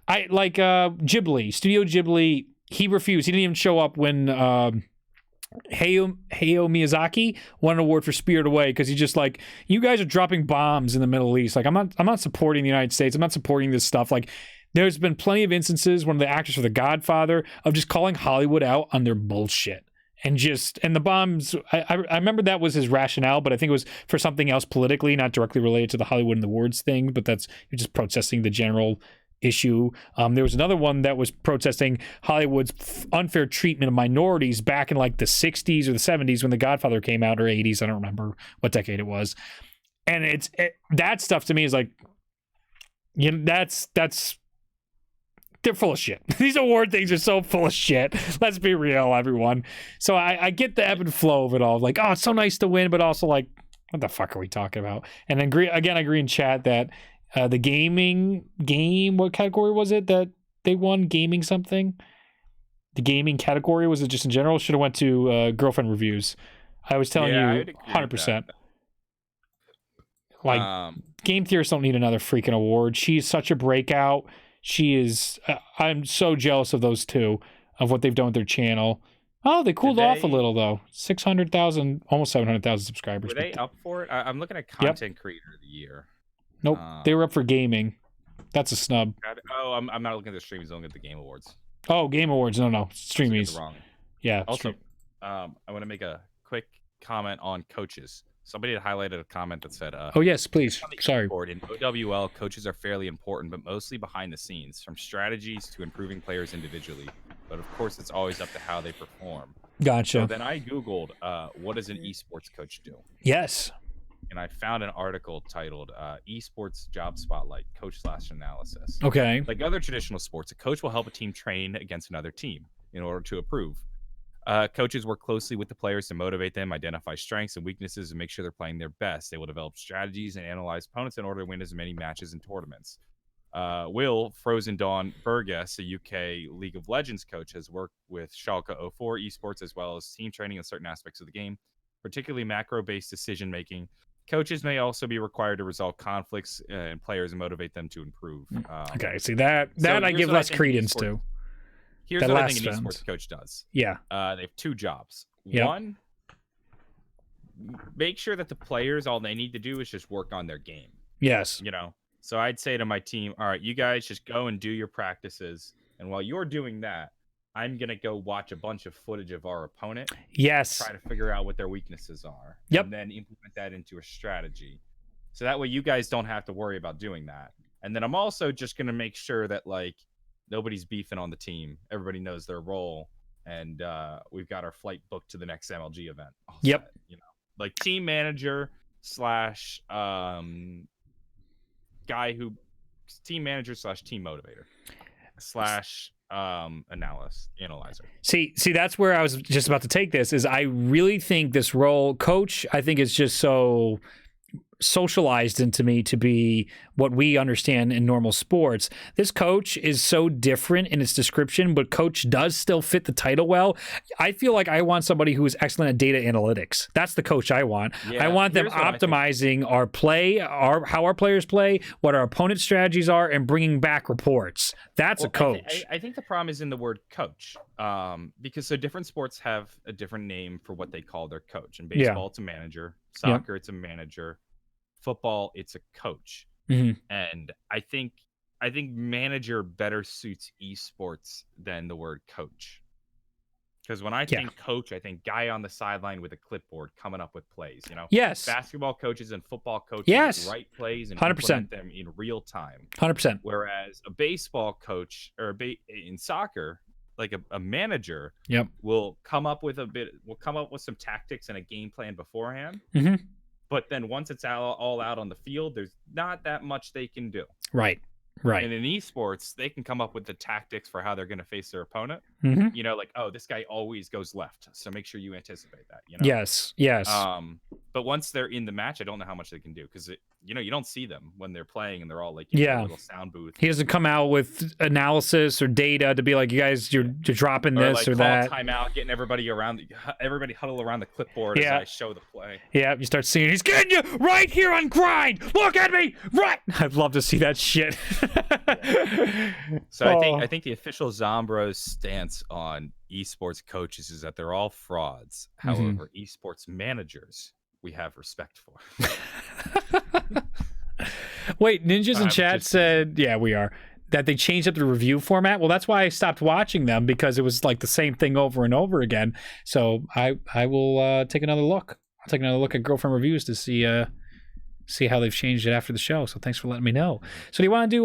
Ghibli, Studio Ghibli, he refused. He didn't even show up when Hayao Miyazaki won an award for Spirited Away because he's just like, you guys are dropping bombs in the Middle East. Like, I'm not supporting the United States. I'm not supporting this stuff. Like, there's been plenty of instances, one of the actors for The Godfather, of just calling Hollywood out on their bullshit. And the bombs, I remember that was his rationale, but I think it was for something else politically, not directly related to the Hollywood and the Awards thing, but you're just protesting the general issue. There was another one that was protesting Hollywood's unfair treatment of minorities back in like the 60s or the 70s when The Godfather came out, or 80s. I don't remember what decade it was. And that stuff to me is like, that's they're full of shit. These award things are so full of shit. Let's be real, everyone. So I get the ebb and flow of it all. Like, oh, it's so nice to win, but also like, what the fuck are we talking about? And then I agree in chat that the game, what category was it that they won? Gaming something? The gaming category, was it just in general? Should have went to girlfriend reviews. I was telling you 100%. Like, game theorists don't need another freaking award. She's such a breakout. She is. I'm so jealous of those two, of what they've done with their channel. Oh, they cooled off a little though. 600,000, almost 700,000 subscribers. Were they up for it? I'm looking at Yep. content creator of the year. Nope, they were up for gaming. That's a snub. Oh, I'm not looking at the streams. I'm looking at the Game Awards. Oh, Game Awards. No, streamies. Wrong. Yeah. Also, I want to make a quick comment on coaches. Somebody had highlighted a comment that said, "Oh yes, please." Sorry. In OWL, coaches are fairly important, but mostly behind the scenes, from strategies to improving players individually. But of course, it's always up to how they perform. Gotcha. So then I googled, what does an esports coach do? Yes. And I found an article titled "Esports Job Spotlight: Coach/Analysis." Okay. Like other traditional sports, a coach will help a team train against another team in order to improve. Coaches work closely with the players to motivate them, identify strengths and weaknesses, and make sure they're playing their best. They will develop strategies and analyze opponents in order to win as many matches and tournaments. Will Frozen Dawn Burgess, a UK League of Legends coach, has worked with Schalke 04 esports as well as team training in certain aspects of the game, particularly macro-based decision-making. Coaches may also be required to resolve conflicts in players and motivate them to improve. Okay, see that I give less credence to. Here's what I think an esports coach does. Yeah. They have two jobs. Yep. One, make sure that the players, all they need to do is just work on their game. Yes. So I'd say to my team, all right, you guys just go and do your practices. And while you're doing that, I'm going to go watch a bunch of footage of our opponent. Yes. Try to figure out what their weaknesses are. Yep. And then implement that into a strategy. So that way you guys don't have to worry about doing that. And then I'm also just going to make sure that, like, nobody's beefing on the team. Everybody knows their role. And we've got our flight booked to the next MLG event. Yep. Like team manager / team manager / team motivator / analyzer. See, that's where I was just about to take this. Is I really think this role, coach, I think is just so socialized into me to be what we understand in normal sports. This coach is so different in its description, but coach does still fit the title well. I feel like I want somebody who is excellent at data analytics. That's the coach I want. I want them optimizing our play, how our players play, what our opponent strategies are, and bringing back reports. That's a coach. I think the problem is in the word coach, because so different sports have a different name for what they call their coach. In baseball, it's a manager. Soccer, it's a manager. Football, it's a coach. And I think manager better suits esports than the word coach, because when I think coach, I think guy on the sideline with a clipboard coming up with plays. Yes. Basketball coaches and football coaches write plays and 100%. implement them in real time. 100%. Whereas a baseball coach or in soccer, like a manager, will come up with some tactics and a game plan beforehand. But then once it's all out on the field, there's not that much they can do. Right. And in esports, they can come up with the tactics for how they're going to face their opponent. Like, oh, this guy always goes left, so make sure you anticipate that. Yes. But once they're in the match, I don't know how much they can do, because you don't see them when they're playing and they're all like in a little sound booth. He doesn't come out with analysis or data to be like, you guys, you're dropping this or that. Timeout, getting everybody huddle around the clipboard as I show the play. Yeah, you start seeing he's getting you right here on grind. Look at me, right? I'd love to see that shit. So I think the official Zombroz stance on esports coaches is that they're all frauds. However, esports managers we have respect for. Wait, Ninjas in chat said, yeah, we are, that they changed up the review format. Well, that's why I stopped watching them, because it was like the same thing over and over again. So I will take another look. I'll take another look at Girlfriend Reviews to see how they've changed it after the show. So thanks for letting me know. So do you want to do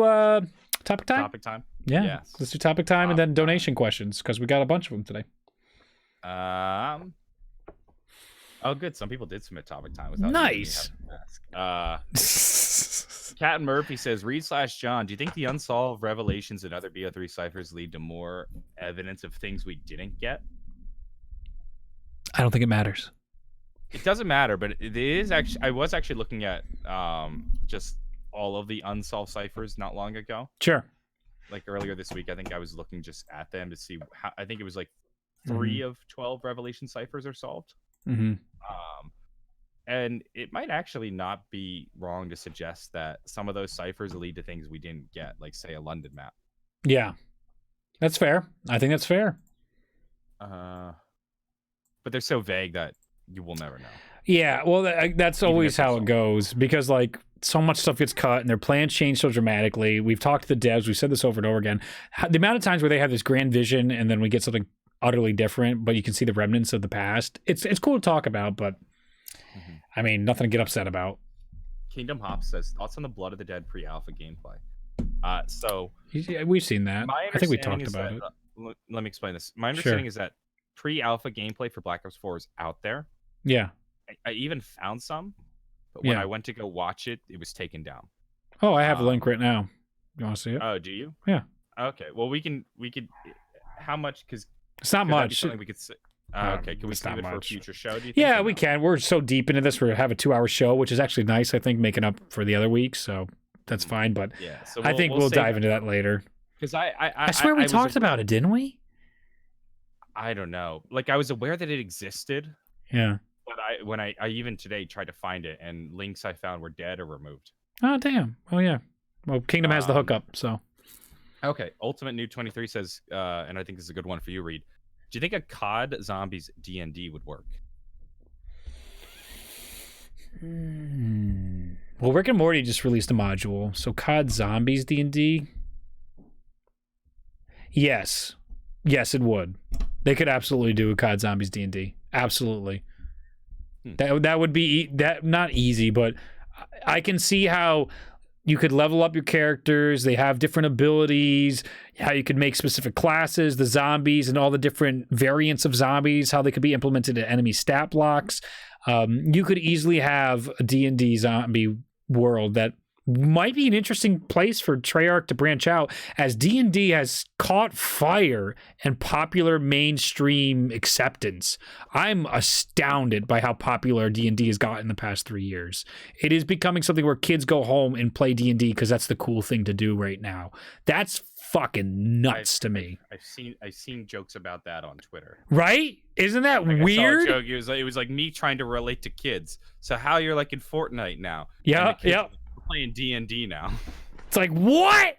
topic time? Topic time. Yeah. Yes. Let's do topic time and then donation questions, because we got a bunch of them today. Oh, good. Some people did submit topic time. Without nice. Cat Murphy says, Reed/John, do you think the unsolved revelations in other BO3 ciphers lead to more evidence of things we didn't get? I don't think it matters. It doesn't matter, but it is actually. I was actually looking at just all of the unsolved ciphers not long ago. Sure. Like earlier this week, I think I was looking just at them to see how. I think it was like 3 of 12 revelation ciphers are solved. And it might actually not be wrong to suggest that some of those ciphers lead to things we didn't get, like say a London map. Yeah, that's fair. I think that's fair. But they're so vague that you will never know. Yeah, well, that's always how it goes, because like so much stuff gets cut and their plans change so dramatically. We've talked to the devs. We've said this over and over again. The amount of times where they have this grand vision and then we get something utterly different, but you can see the remnants of the past. It's cool to talk about, but I mean, nothing to get upset about. Kingdom Hop says thoughts on the Blood of the Dead pre-alpha gameplay. So we've seen that. I think we talked about it. Let me explain this. My understanding is that pre-alpha gameplay for Black Ops 4 is out there. Yeah. I even found some, but when I went to go watch it, it was taken down. Oh, I have a link right now. You want to see it? Oh, do you? Yeah. Okay. Well, we could. How much? Because it's not much. Something we could say. Okay. Can we save it for a future show? Do you think, yeah, we can. We're so deep into this. We have a 2-hour show, which is actually nice. I think making up for the other week, so that's fine. But yeah, so I think we'll dive into that later. Because I swear we talked about it, didn't we? I don't know. Like I was aware that it existed. Yeah. But when I even today tried to find it, and links I found were dead or removed. Oh damn! Oh yeah. Well, Kingdom has the hookup, so. Okay. Ultimate New 23 says, and I think this is a good one for you, Reed. Do you think a COD Zombies D&D would work? Well, Rick and Morty just released a module, so COD Zombies D&D. Yes, it would. They could absolutely do a COD Zombies D&D. Absolutely. That would be not easy, but I can see how you could level up your characters. They have different abilities, how you could make specific classes, the zombies and all the different variants of zombies, how they could be implemented in enemy stat blocks. You could easily have a D&D zombie world that might be an interesting place for Treyarch to branch out, as D&D has caught fire and popular mainstream acceptance. I'm astounded by how popular D&D has gotten in the past 3 years. It is becoming something where kids go home and play D&D because that's the cool thing to do right now. That's fucking nuts to me. I've seen jokes about that on Twitter. Right? Isn't that weird? I saw a joke. It was like me trying to relate to kids. So how you're like in Fortnite now? Yeah. Playing D&D now. It's like, what?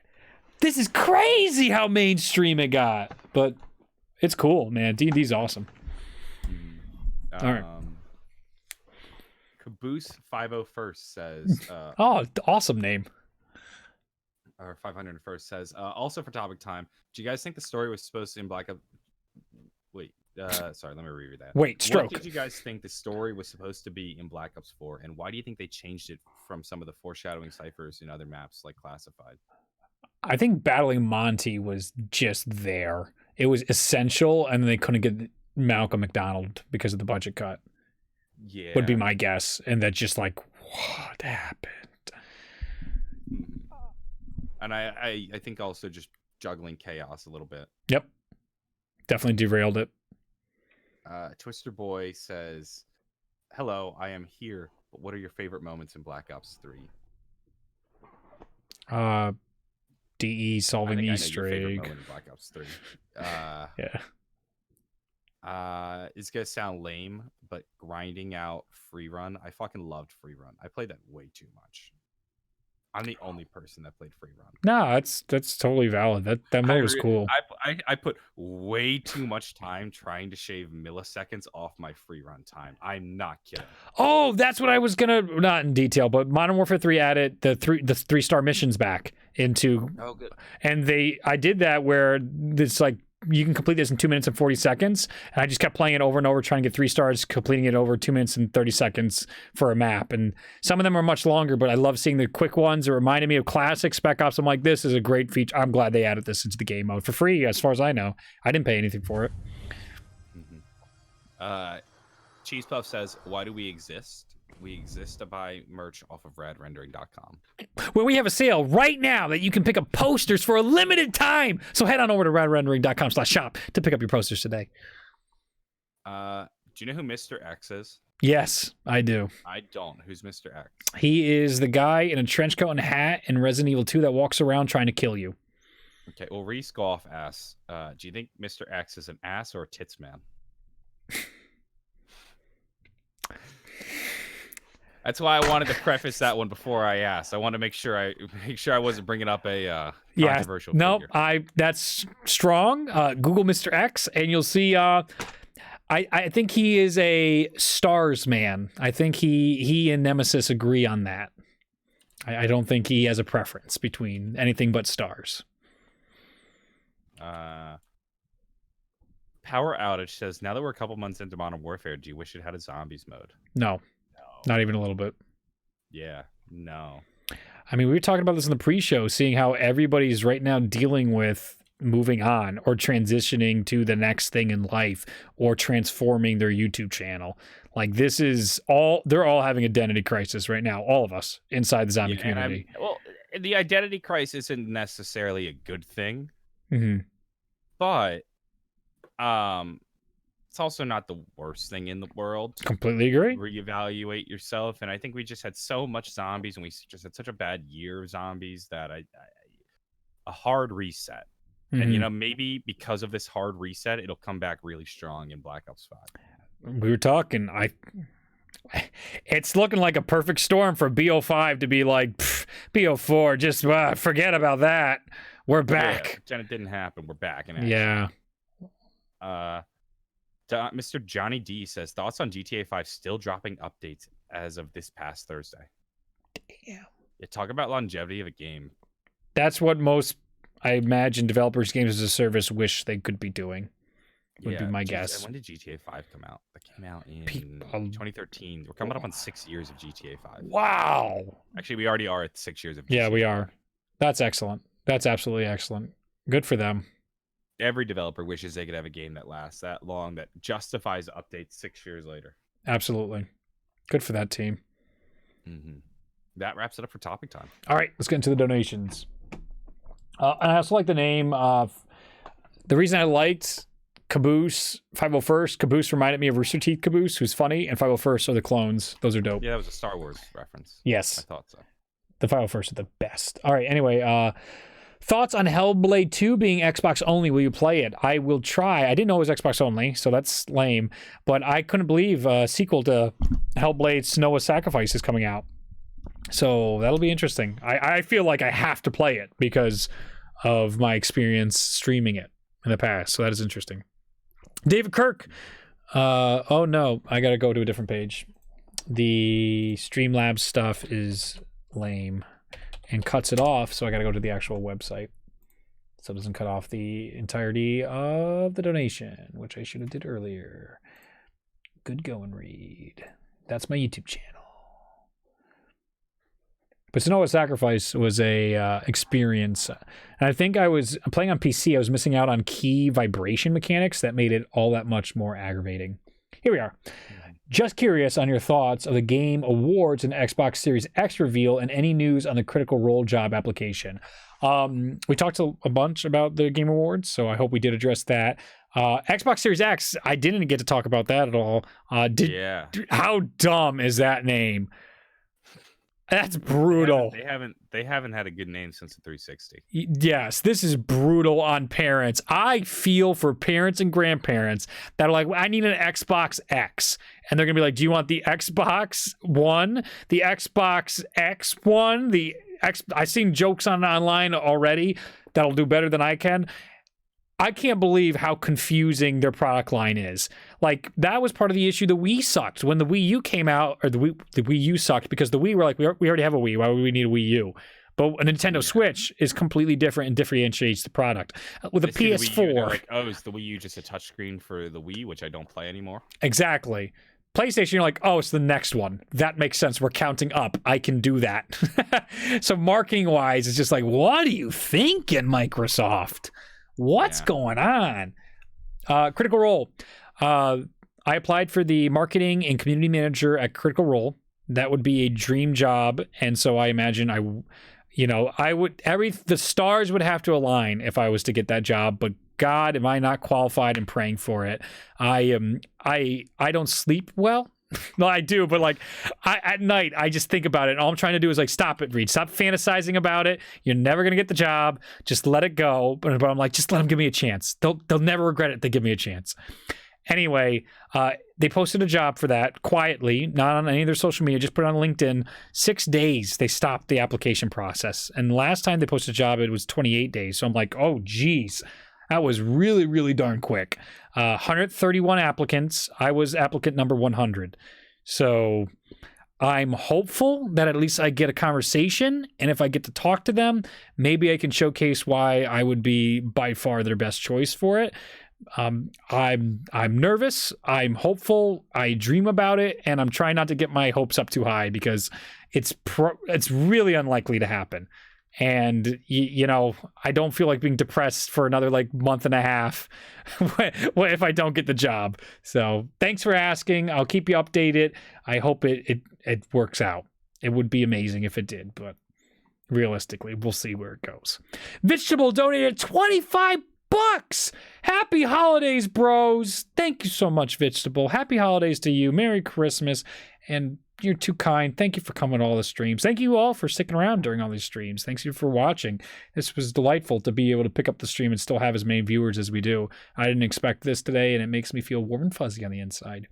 This is crazy how mainstream it got. But it's cool, man. D&D's awesome. All right. Caboose 501st says awesome name. Or 501st says also for topic time, do you guys think the story was supposed to be in Black Ops? Wait, sorry, let me reread that. Wait, stroke. What did you guys think the story was supposed to be in Black Ops 4, and why do you think they changed it from some of the foreshadowing ciphers in other maps like Classified? I think battling Monty was just there. It was essential, and they couldn't get Malcolm McDonald because of the budget cut. Yeah, would be my guess, and that's just like, what happened? And I think also just juggling chaos a little bit. Yep, definitely derailed it. Twister Boy says, "Hello, I am here. But what are your favorite moments in Black Ops 3?" DE solving Easter egg. In Black Ops 3. Yeah. It's gonna sound lame, but grinding out free run. I fucking loved free run. I played that way too much. I'm the only person that played free run. No, that's totally valid. That mode was cool. I put way too much time trying to shave milliseconds off my free run time. I'm not kidding. Oh, that's what I was gonna, not in detail, but Modern Warfare 3 added the 3-star missions back into. Oh, good. And I did that where it's like, you can complete this in 2 minutes and 40 seconds. And I just kept playing it over and over, trying to get 3 stars, completing it over 2 minutes and 30 seconds for a map. And some of them are much longer, but I love seeing the quick ones. It reminded me of classic Spec Ops. I'm like, this is a great feature. I'm glad they added this into the game mode for free, as far as I know. I didn't pay anything for it. Cheese Puff says, why do we exist? We exist to buy merch off of radrendering.com. Where we have a sale right now that you can pick up posters for a limited time. So head on over to radrendering.com/shop to pick up your posters today. Do you know who Mr. X is? Yes, I do. I don't. Who's Mr. X? He is the guy in a trench coat and hat in Resident Evil 2 that walks around trying to kill you. Okay, well, Reese Goff asks, do you think Mr. X is an ass or a tits man? That's why I wanted to preface that one before I asked. I want to make sure I wasn't bringing up a controversial figure. That's strong. Google Mr. X, and you'll see. I think he is a stars man. I think he and Nemesis agree on that. I don't think he has a preference between anything but stars. Power Outage says, now that we're a couple months into Modern Warfare, do you wish it had a zombies mode? No. Not even a little bit. Yeah, no. I mean, we were talking about this in the pre-show, seeing how everybody's right now dealing with moving on or transitioning to the next thing in life or transforming their YouTube channel. Like, this is all, they're all having identity crisis right now, all of us inside the zombie community. Well, the identity crisis isn't necessarily a good thing, but it's also not the worst thing in the world. Completely agree. Reevaluate yourself, and I think we just had so much zombies, and we just had such a bad year of zombies that a hard reset. And, you know, maybe because of this hard reset, it'll come back really strong in Black Ops 5. We were talking, it's looking like a perfect storm for BO5 to be like, BO4, just forget about that. We're back. Yeah, pretend it didn't happen. We're back in action. Yeah. Mr. Johnny D says, thoughts on GTA 5 still dropping updates as of this past Thursday? Damn. Yeah, talk about longevity of a game. That's what most, I imagine, developers games as a service wish they could be doing. Would be my guess. When did GTA 5 come out? That came out in 2013. We're coming up on 6 years of GTA 5. Wow. Actually, we already are at 6 years of GTA 5. Yeah, we are. That's excellent. That's absolutely excellent. Good for them. Every developer wishes they could have a game that lasts that long, that justifies updates 6 years later. Absolutely. Good for that team. That wraps it up for topic time. All right, let's get into the donations. And I also like the name of the reason I liked Caboose, 501st. Caboose reminded me of Rooster Teeth Caboose, who's funny, and 501st are the clones. Those are dope. Yeah, that was a Star Wars reference. Yes. I thought so. The 501st are the best. All right, anyway, thoughts on Hellblade 2 being Xbox only? Will you play it? I will try. I didn't know it was Xbox only, so that's lame. But I couldn't believe a sequel to Hellblade Snow of Sacrifice is coming out. So that'll be interesting. I feel like I have to play it because of my experience streaming it in the past. So that is interesting. David Kirk. Oh no, I gotta go to a different page. The Streamlabs stuff is lame and cuts it off, so I gotta go to the actual website. So it doesn't cut off the entirety of the donation, which I should have did earlier. Good going, Reed. That's my YouTube channel. But Snow of Sacrifice was a experience. And I think I was playing on PC. I was missing out on key vibration mechanics that made it all that much more aggravating. Here we are. Just curious on your thoughts of the Game Awards and Xbox Series X reveal and any news on the Critical Role job application. We talked a bunch about the Game Awards, so I hope we did address that. Xbox Series X, I didn't get to talk about that at all. How dumb is that name? That's brutal. They haven't had a good name since the 360. Yes, this is brutal on parents. I feel for parents and grandparents that are like, I need an Xbox X. And they're going to be like, do you want the Xbox One, the Xbox X One, I've seen jokes online already that'll do better than I can. I can't believe how confusing their product line is. Like, that was part of the issue. The Wii sucked. When the Wii U came out, or the Wii U sucked because the Wii were like, we already have a Wii. Why would we need a Wii U? But a Nintendo Switch is completely different and differentiates the product. With a PS4... like, oh, is the Wii U just a touchscreen for the Wii, which I don't play anymore? Exactly. PlayStation, you're like, oh, it's the next one. That makes sense. We're counting up. I can do that. So marketing-wise, it's just like, what are you thinking, Microsoft? What's going on? Critical Role. I applied for the marketing and community manager at Critical Role. That would be a dream job, and so I imagine the stars would have to align if I was to get that job. But God, am I not qualified and praying for it? I don't sleep well. No, I do, but like at night, I just think about it. And all I'm trying to do is like, stop it, Reed. Stop fantasizing about it. You're never gonna get the job. Just let it go. But I'm like, just let them give me a chance. They'll never regret it. They give me a chance. Anyway, they posted a job for that quietly, not on any of their social media, just put it on LinkedIn. 6 days, they stopped the application process. And last time they posted a job, it was 28 days. So I'm like, oh, geez, that was really, really darn quick. 131 applicants. I was applicant number 100. So I'm hopeful that at least I get a conversation. And if I get to talk to them, maybe I can showcase why I would be by far their best choice for it. I'm nervous. I'm hopeful. I dream about it, and I'm trying not to get my hopes up too high because it's really unlikely to happen. And you know, I don't feel like being depressed for another like month and a half if I don't get the job. So thanks for asking. I'll keep you updated. I hope it works out. It would be amazing if it did, but realistically, we'll see where it goes. Vegetable donated $25. Happy holidays, bros. Thank you so much, Vegetable. Happy holidays to you. Merry Christmas. And you're too kind. Thank you for coming to all the streams. Thank you all for sticking around during all these streams. Thanks you for watching. This was delightful to be able to pick up the stream and still have as many viewers as we do. I didn't expect this today, and it makes me feel warm and fuzzy on the inside.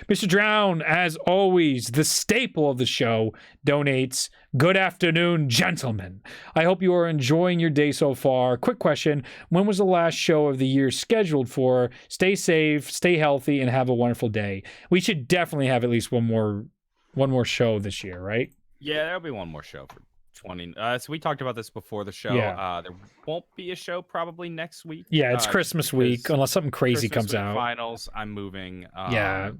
Mr. Drown, as always, the staple of the show, donates. Good afternoon, gentlemen. I hope you are enjoying your day so far. Quick question. When was the last show of the year scheduled for? Stay safe, stay healthy, and have a wonderful day. We should definitely have at least one more show this year, right? Yeah, there'll be one more show for 20. So we talked about this before the show. Yeah. There won't be a show probably next week. Yeah, it's Christmas week, unless something crazy comes out. Finals, I'm moving. Yeah.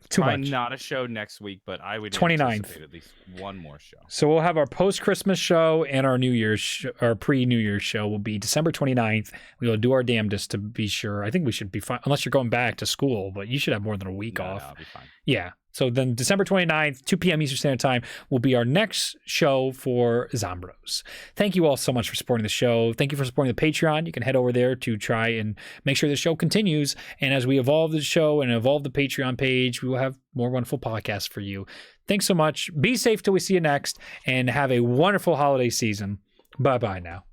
Too much. Not a show next week, but I would 29th. anticipate at least one more show. So we'll have our post-Christmas show and our New Year's, our pre-New Year's show will be December 29th. We will do our damnedest to be sure. I think we should be fine, unless you're going back to school, but you should have more than a week off. No, I'll be fine. Yeah. So then December 29th, 2 p.m. Eastern Standard Time will be our next show for Zombroz. Thank you all so much for supporting the show. Thank you for supporting the Patreon. You can head over there to try and make sure the show continues. And as we evolve the show and evolve the Patreon page, we will have more wonderful podcasts for you. Thanks so much. Be safe till we see you next, and have a wonderful holiday season. Bye-bye now.